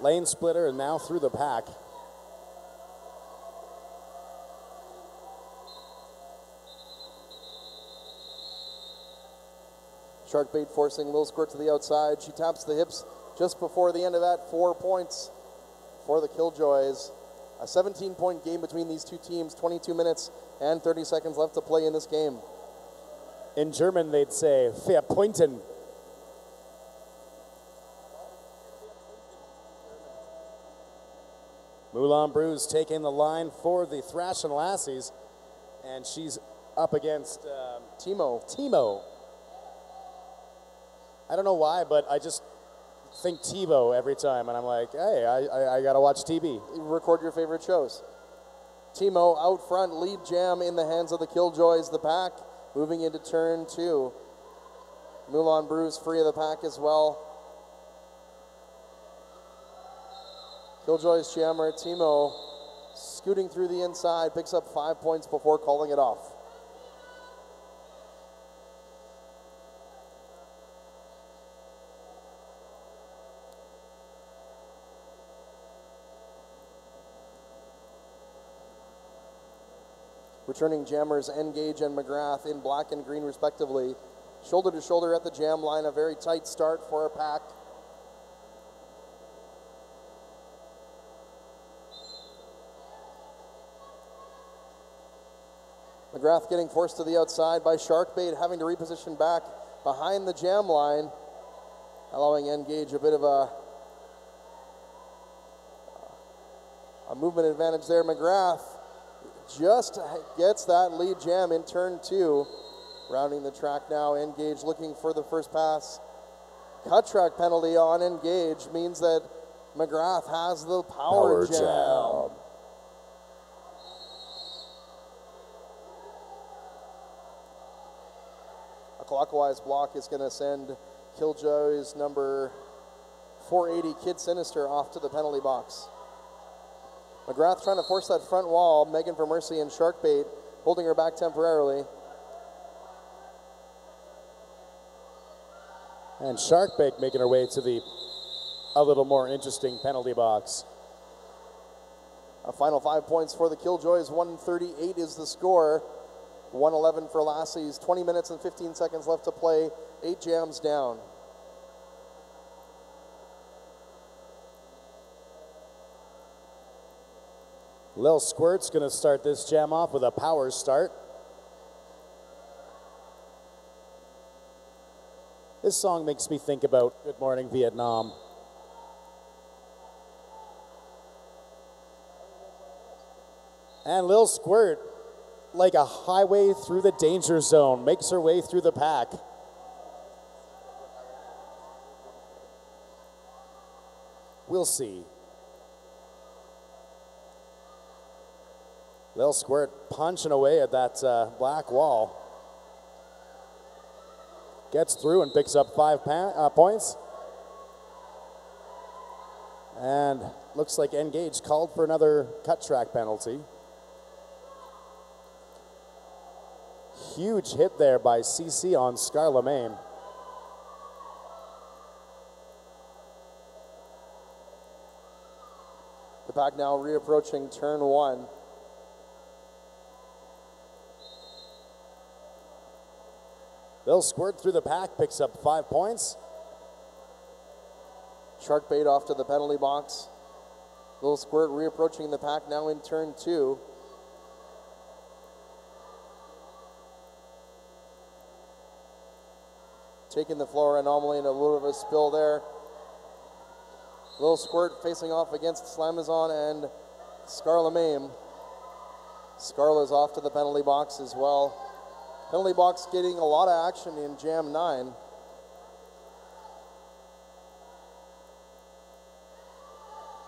Lane Splitter and now through the pack.
Sharkbait forcing Lil Squirt to the outside. She taps the hips just before the end of that. 4 points for the Killjoys. A 17-point game between these two teams. 22 minutes and 30 seconds left to play in this game.
In German, they'd say, "Vier Pointen." Moulin Bruce taking the line for the Thrashin Lassies, and she's up against Timo. I don't know why, but I just think TiVo every time, and I'm like, hey, I gotta watch TV.
Record your favorite shows. Timo out front, lead jam in the hands of the Killjoys. The pack moving into turn 2. Moulin Bruce free of the pack as well. Killjoys jammer Timo scooting through the inside, picks up 5 points before calling it off. Returning jammers Engage and McGrath in black and green respectively. Shoulder to shoulder at the jam line, a very tight start for a pack. McGrath getting forced to the outside by Sharkbait, having to reposition back behind the jam line, allowing Engage a bit of a movement advantage there. McGrath just gets that lead jam in turn 2. Rounding the track now, Engage looking for the first pass. Cut track penalty on Engage means that McGrath has the power jam. A clockwise block is going to send Killjoys number 480, Kid Sinister, off to the penalty box. McGrath trying to force that front wall. Megan for Mercy and Sharkbait holding her back temporarily.
And Sharkbait making her way to a little more interesting penalty box.
A final 5 points for the Killjoys. 138 is the score. 111 for Lassies. 20 minutes and 15 seconds left to play. 8 jams down.
Lil Squirt's going to start this jam off with a power start. This song makes me think about Good Morning Vietnam. And Lil Squirt, like a highway through the danger zone, makes her way through the pack. We'll see. Lil Squirt punching away at that black wall. Gets through and picks up 5 points. And looks like Engage called for another cut track penalty. Huge hit there by CC on Scarla Main.
The pack now reapproaching turn 1.
Lil Squirt through the pack, picks up 5 points.
Sharkbait off to the penalty box. Lil Squirt reapproaching the pack now in turn 2. Taking the floor anomaly and a little bit of a spill there. Lil Squirt facing off against Slamazon and Scarla Mame. Scarla's off to the penalty box as well. Penalty box getting a lot of action in Jam 9.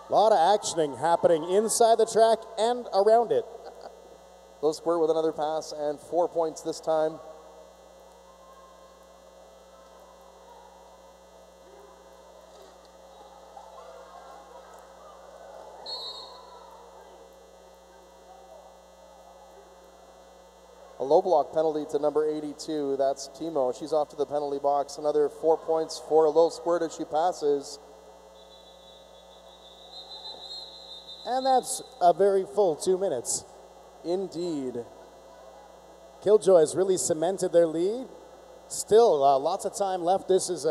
A lot of actioning happening inside the track and around it.
Lil Squirt with another pass and 4 points this time. A low block penalty to number 82, that's Timo. She's off to the penalty box. Another 4 points for Lil Squirt as she passes.
And that's a very full 2 minutes.
Indeed.
Killjoys really cemented their lead. Still lots of time left. This is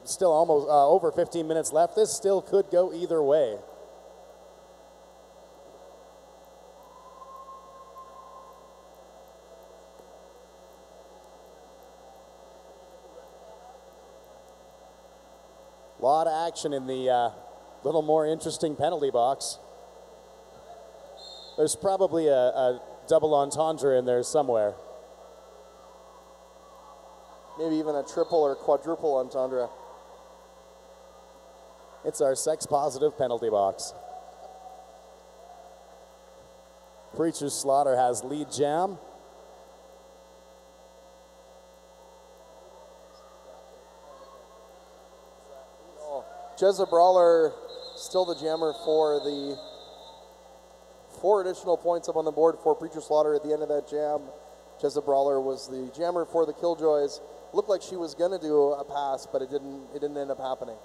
still almost over 15 minutes left. This still could go either way. A lot of action in the little more interesting penalty box. There's probably a double entendre in there somewhere.
Maybe even a triple or quadruple entendre.
It's our sex-positive penalty box. Preacher's Slaughter has lead jam.
Jezza Brawler still the jammer for the 4 additional points up on the board for Preacher Slaughter at the end of that jam. Jezza Brawler was the jammer for the Killjoys. Looked like she was gonna do a pass, but it didn't end up happening.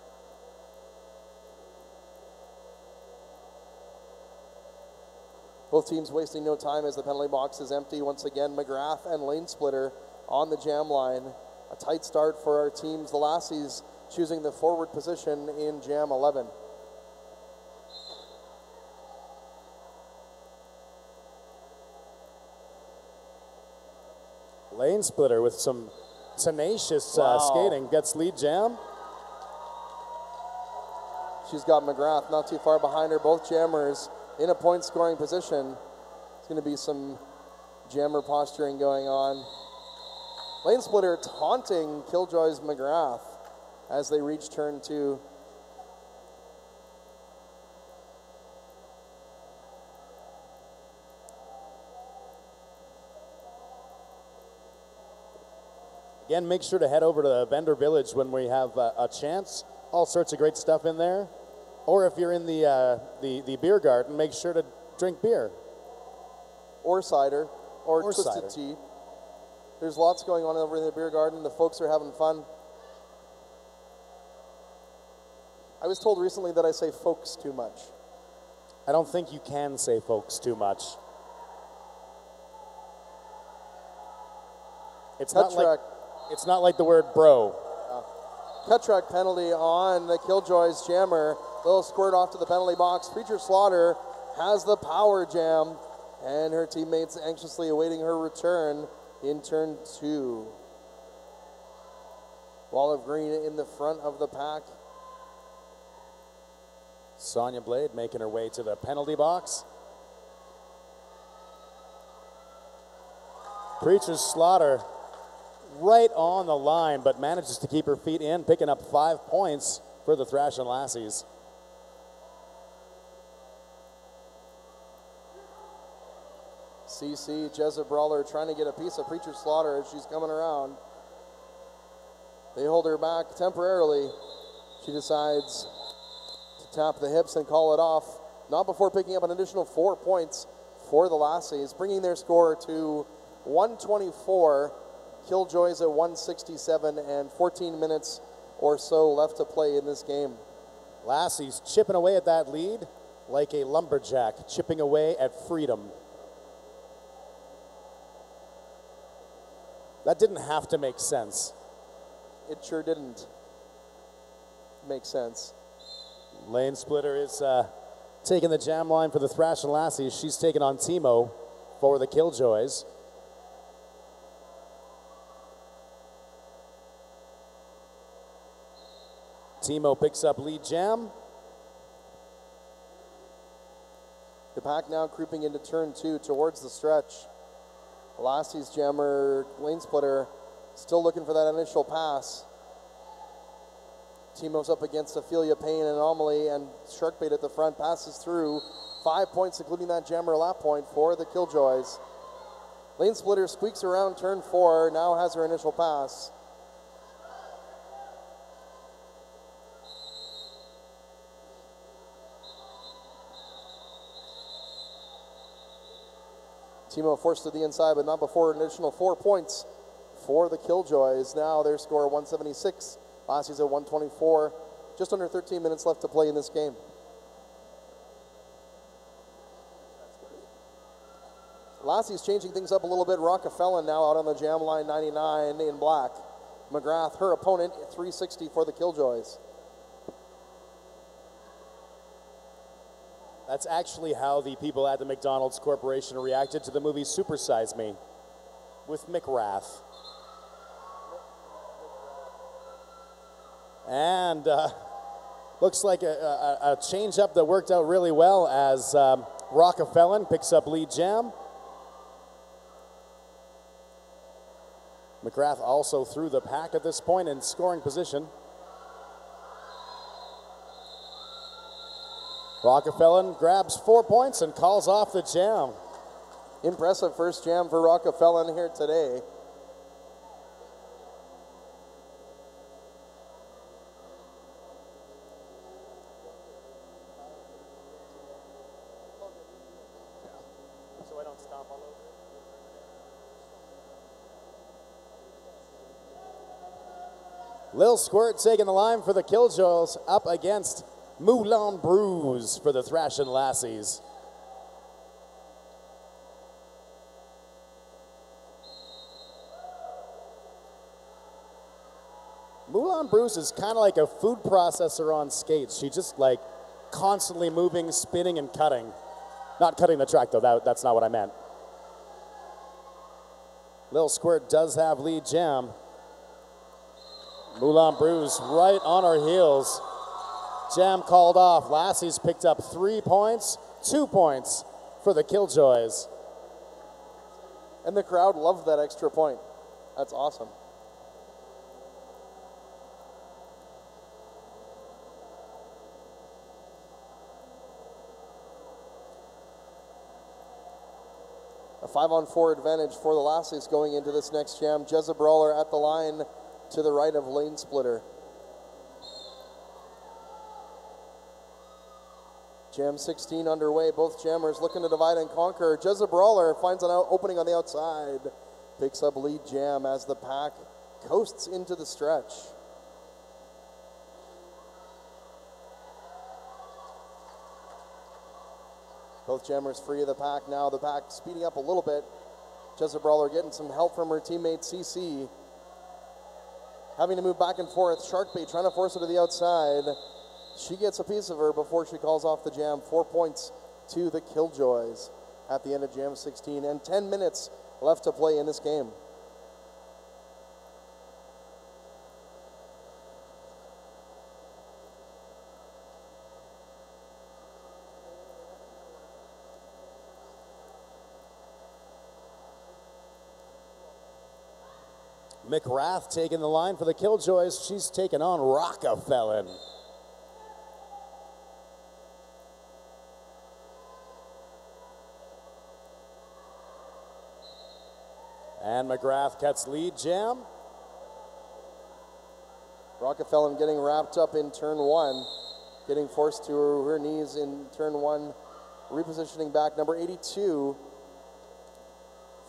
Both teams wasting no time as the penalty box is empty. Once again, McGrath and Lane Splitter on the jam line. A tight start for our teams. The Lassies choosing the forward position in jam 11.
Lane Splitter with some tenacious skating gets lead jam.
She's got McGrath not too far behind her. Both jammers in a point scoring position. It's going to be some jammer posturing going on. Lane Splitter taunting Killjoys McGrath as they reach turn 2.
Again, make sure to head over to the vendor village when we have a chance. All sorts of great stuff in there. Or if you're in the beer garden, make sure to drink beer.
Or cider, or twisted
cider.
tea. There's lots going on over in the beer garden. The folks are having fun. I was told recently that I say folks too much.
I don't think you can say folks too much. It's not like the word bro.
Cut track penalty on the Killjoys jammer. Little squirt off to the penalty box. Preacher Slaughter has the power jam, and her teammates anxiously awaiting her return in turn 2. Wall of green in the front of the pack.
Sonia Blade making her way to the penalty box. Preacher's Slaughter right on the line, but manages to keep her feet in, picking up 5 points for the Thrashin Lassies.
CC, Jezza Brawler trying to get a piece of Preacher Slaughter as she's coming around. They hold her back temporarily. She decides to tap the hips and call it off. Not before picking up an additional 4 points for the Lassies, bringing their score to 124. Killjoys at 167, and 14 minutes or so left to play in this game.
Lassies chipping away at that lead like a lumberjack chipping away at freedom. That didn't have to make sense.
It sure didn't make sense.
Lane Splitter is taking the jam line for the Thrashin Lassies. She's taking on Timo for the Killjoys. Timo picks up lead jam.
The pack now creeping into turn 2 towards the stretch. Lassie's jammer, Lane Splitter, still looking for that initial pass. Timo's up against Ophelia Payne Anomaly, and Sharkbait at the front passes through. 5 points, including that jammer lap point for the Killjoys. Lane Splitter squeaks around turn 4, now has her initial pass. Timo forced to the inside, but not before an additional 4 points for the Killjoys. Now their score 176. Lassies at 124. Just under 13 minutes left to play in this game. Lassies changing things up a little bit. Rockefeller now out on the jam line, 99 in black. McGrath, her opponent, 360 for the Killjoys.
That's actually how the people at the McDonald's Corporation reacted to the movie Super Size Me with McGrath. And looks like a change-up that worked out really well as Rockefeller picks up lead jam. McGrath also through the pack at this point in scoring position. Rockefeller grabs 4 points and calls off the jam.
Impressive first jam for Rockefeller here today.
So I don't stomp all over it. Lil Squirt taking the line for the Killjoys up against Moulin Bruise for the Thrashin Lassies. Moulin Bruise is kind of like a food processor on skates. She just like constantly moving, spinning, and cutting. Not cutting the track though, that's not what I meant. Lil Squirt does have lead jam. Moulin Bruise right on her heels. Jam called off. Lassies picked up 3 points, 2 points for the Killjoys.
And the crowd loved that extra point. That's awesome. A 5-on-4 advantage for the Lassies going into this next jam. Jezza Brawler at the line to the right of Lane Splitter. Jam 16 underway. Both jammers looking to divide and conquer. Jezza Brawler finds an opening on the outside. Picks up lead jam as the pack coasts into the stretch. Both jammers free of the pack now. The pack speeding up a little bit. Jezza Brawler getting some help from her teammate CC. Having to move back and forth. Sharkbait trying to force it to the outside. She gets a piece of her before she calls off the jam. 4 points to the Killjoys at the end of jam 16. And 10 minutes left to play in this game.
McGrath taking the line for the Killjoys. She's taking on Rockefeller. And McGrath cuts lead jam.
Rockefeller getting wrapped up in turn one, getting forced to her knees in turn one, repositioning back. Number 82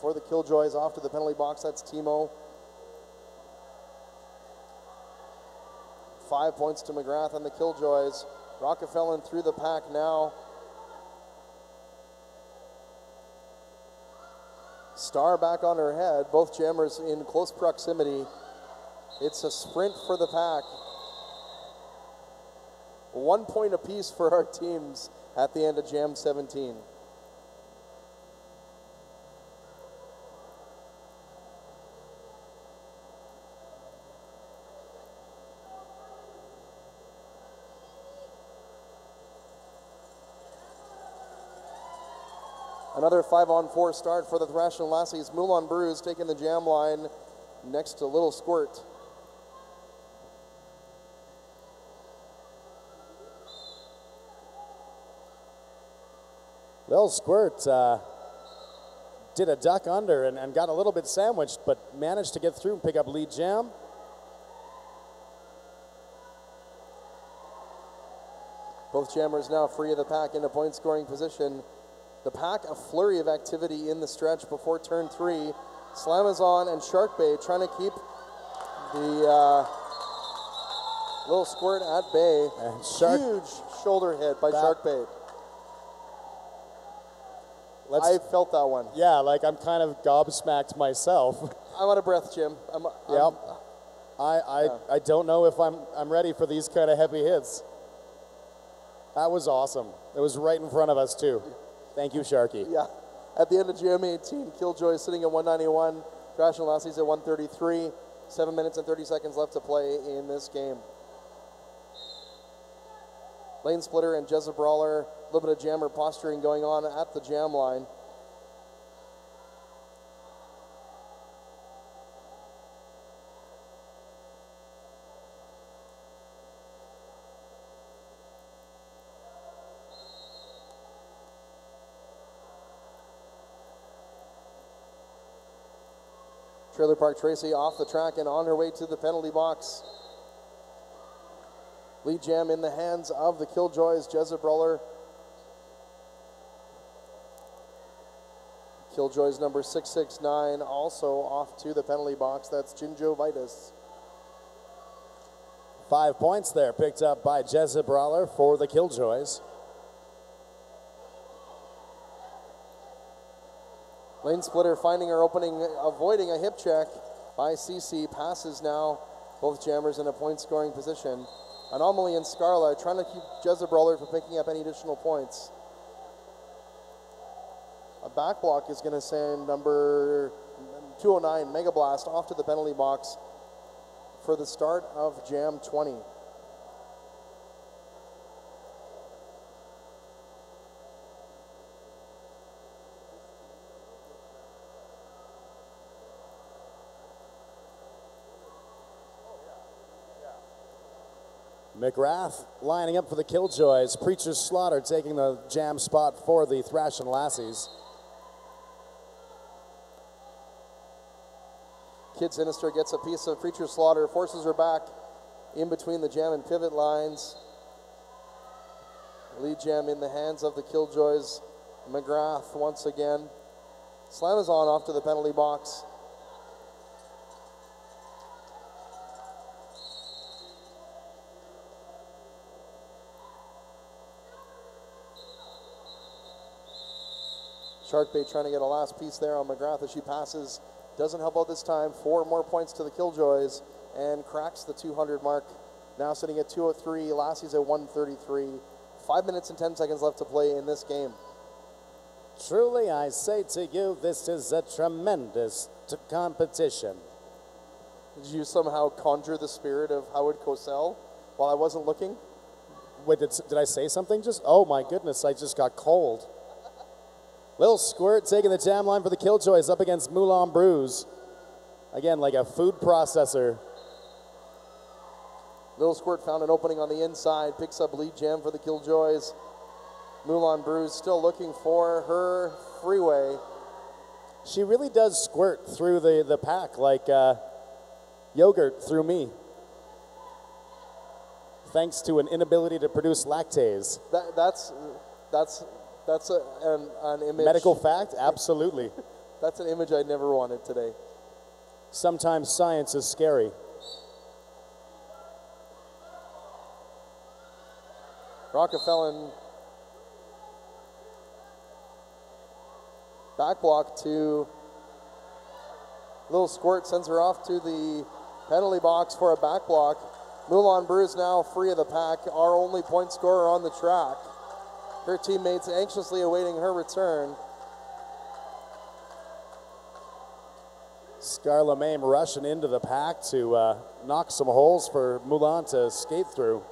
for the Killjoys off to the penalty box. That's Timo. 5 points to McGrath and the Killjoys. Rockefeller through the pack now. Star back on her head. Both jammers in close proximity. It's a sprint for the pack. 1 point apiece for our teams at the end of jam 17. Another 5-on-4 start for the Thrashin Lassies. Moulin Bruise taking the jam line next to Little Squirt.
Little Squirt did a duck under and got a little bit sandwiched, but managed to get through and pick up lead jam.
Both jammers now free of the pack into point scoring position. The pack, a flurry of activity in the stretch before turn 3. Slam is on, and Sharkbait trying to keep the Little Squirt at bay. And huge shoulder hit by Sharkbait. I felt that one.
Yeah, like I'm kind of gobsmacked myself.
I'm out of breath, Jim.
I don't know if I'm ready for these kind of heavy hits. That was awesome. It was right in front of us too. Thank you, Sharky.
Yeah. At the end of GM18, Killjoys sitting at 191, Thrashin Lassies at 133. 7 minutes and 30 seconds left to play in this game. Lane Splitter and Jezza Brawler, a little bit of jammer posturing going on at the jam line. Trailer Park Tracy off the track and on her way to the penalty box. Lead jam in the hands of the Killjoys, Jezza Brawler. Killjoys number 669 also off to the penalty box. That's Jinjo Vitus.
5 points there picked up by Jezza Brawler for the Killjoys.
Lane Splitter finding her opening, avoiding a hip check by CC. Passes now both jammers in a point scoring position. Anomaly and Scarla trying to keep Jezza Brawler from picking up any additional points. A back block is going to send number 209 Mega Blast off to the penalty box for the start of Jam 20.
McGrath lining up for the Killjoys. Preacher's Slaughter taking the jam spot for the Thrashin Lassies.
Kid Sinister gets a piece of Preacher's Slaughter, forces her back in between the jam and pivot lines. Lead jam in the hands of the Killjoys. McGrath once again. Slam is on off to the penalty box. Sharkbait trying to get a last piece there on McGrath as she passes. Doesn't help out this time. 4 more points to the Killjoys and cracks the 200 mark. Now sitting at 203, Lassies at 133. 5 minutes and 10 seconds left to play in this game.
Truly, I say to you, this is a tremendous competition.
Did you somehow conjure the spirit of Howard Cosell while I wasn't looking?
Wait, did I say something just? Oh my goodness, I just got cold. Lil Squirt taking the jam line for the Killjoys up against Moulin Brews. Again, like a food processor.
Lil Squirt found an opening on the inside, picks up lead jam for the Killjoys. Moulin Brews still looking for her freeway.
She really does squirt through the pack like yogurt through me. Thanks to an inability to produce lactase.
That's an image.
Medical fact? Absolutely.
That's an image I never wanted today.
Sometimes science is scary.
Rockefeller back block to Little Squirt, sends her off to the penalty box for a back block. Moulin Brews now free of the pack, our only point scorer on the track. Her teammates anxiously awaiting her return.
Scarla Mame rushing into the pack to knock some holes for Moulin to skate through.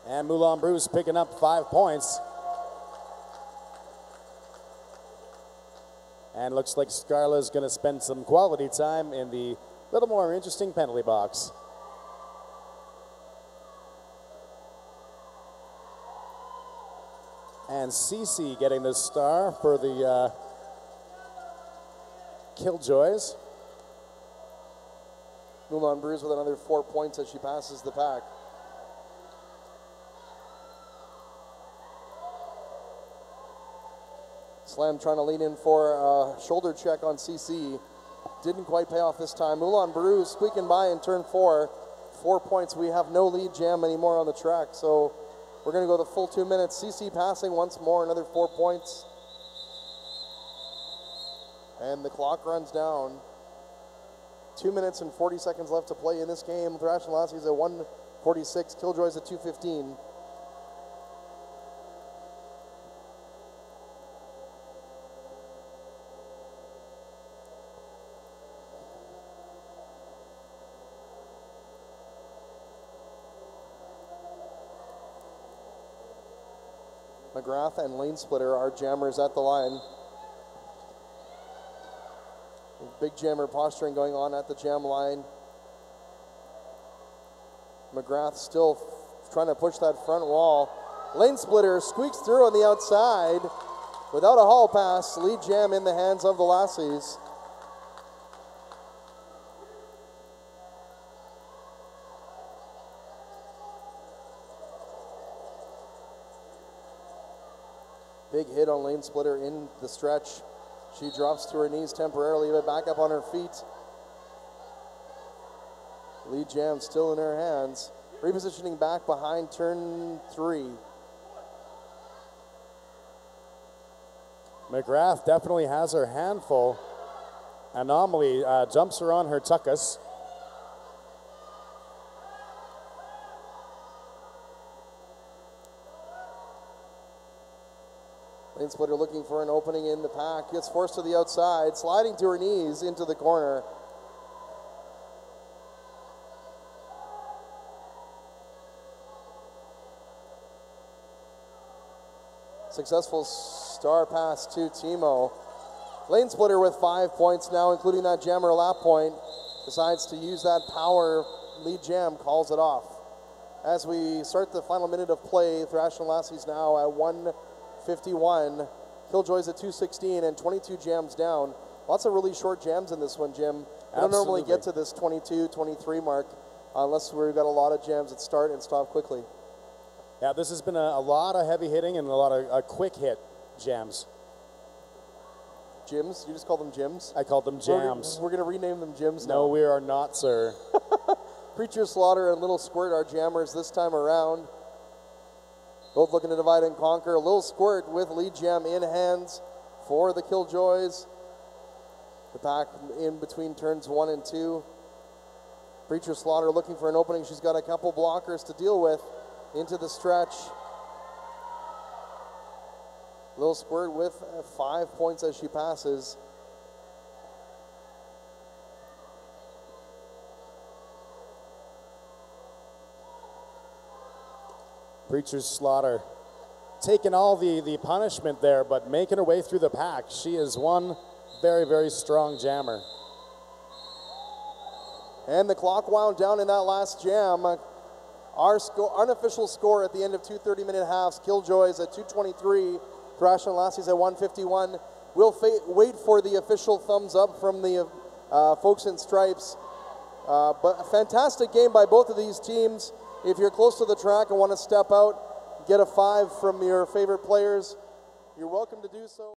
And Moulin Brews picking up 5 points. And looks like Scarla's going to spend some quality time in the little more interesting penalty box. And Cece getting the star for the Killjoys.
Moulin Brews with another 4 points as she passes the pack. Slam trying to lean in for a shoulder check on CC. Didn't quite pay off this time. Moulin Brews squeaking by in turn 4. 4 points. We have no lead jam anymore on the track, so we're going to go the full 2 minutes. CC passing once more, another 4 points. And the clock runs down. 2 minutes and 40 seconds left to play in this game. Thrashin Lassies at 146, Killjoys at 215. McGrath and Lane Splitter are jammers at the line. Big jammer posturing going on at the jam line. McGrath still trying to push that front wall. Lane Splitter squeaks through on the outside without a hall pass. Lead jam in the hands of the Lassies. Big hit on Lane Splitter in the stretch. She drops to her knees temporarily, but back up on her feet. Lead jam still in her hands. Repositioning back behind turn 3.
McGrath definitely has her handful. Anomaly jumps her on her tuckus.
Lane Splitter looking for an opening in the pack. Gets forced to the outside, sliding to her knees into the corner. Successful star pass to Timo. Lane Splitter with 5 points now, including that jammer lap point. Decides to use that power. Lead jam calls it off. As we start the final minute of play, Thrashin Lassies now at 1:51. Killjoys at 2:16 and 22 jams down. Lots of really short jams in this one, Jim. We don't normally get to this 22, 23 mark unless we've got a lot of jams that start and stop quickly.
Yeah, this has been a lot of heavy hitting and a lot of quick hit jams.
Gyms? You just call them gyms?
I called them jams.
We're going to rename them gyms now.
No, we are not, sir.
Preacher Slaughter and Little Squirt are jammers this time around. Both looking to divide and conquer. A Little Squirt with lead jam in hands for the Killjoys. The pack in between turns 1 and 2. Preacher Slaughter looking for an opening. She's got a couple blockers to deal with into the stretch. Little Squirt with 5 points as she passes.
Preacher's Slaughter taking all the punishment there, but making her way through the pack. She is one very, very strong jammer.
And the clock wound down in that last jam. Our unofficial score at the end of 2 30-minute halves, Killjoys at 223, Thrashin Lassies at 151. We'll wait for the official thumbs up from the folks in stripes. But a fantastic game by both of these teams. If you're close to the track and want to step out, get a 5 from your favorite players, you're welcome to do so.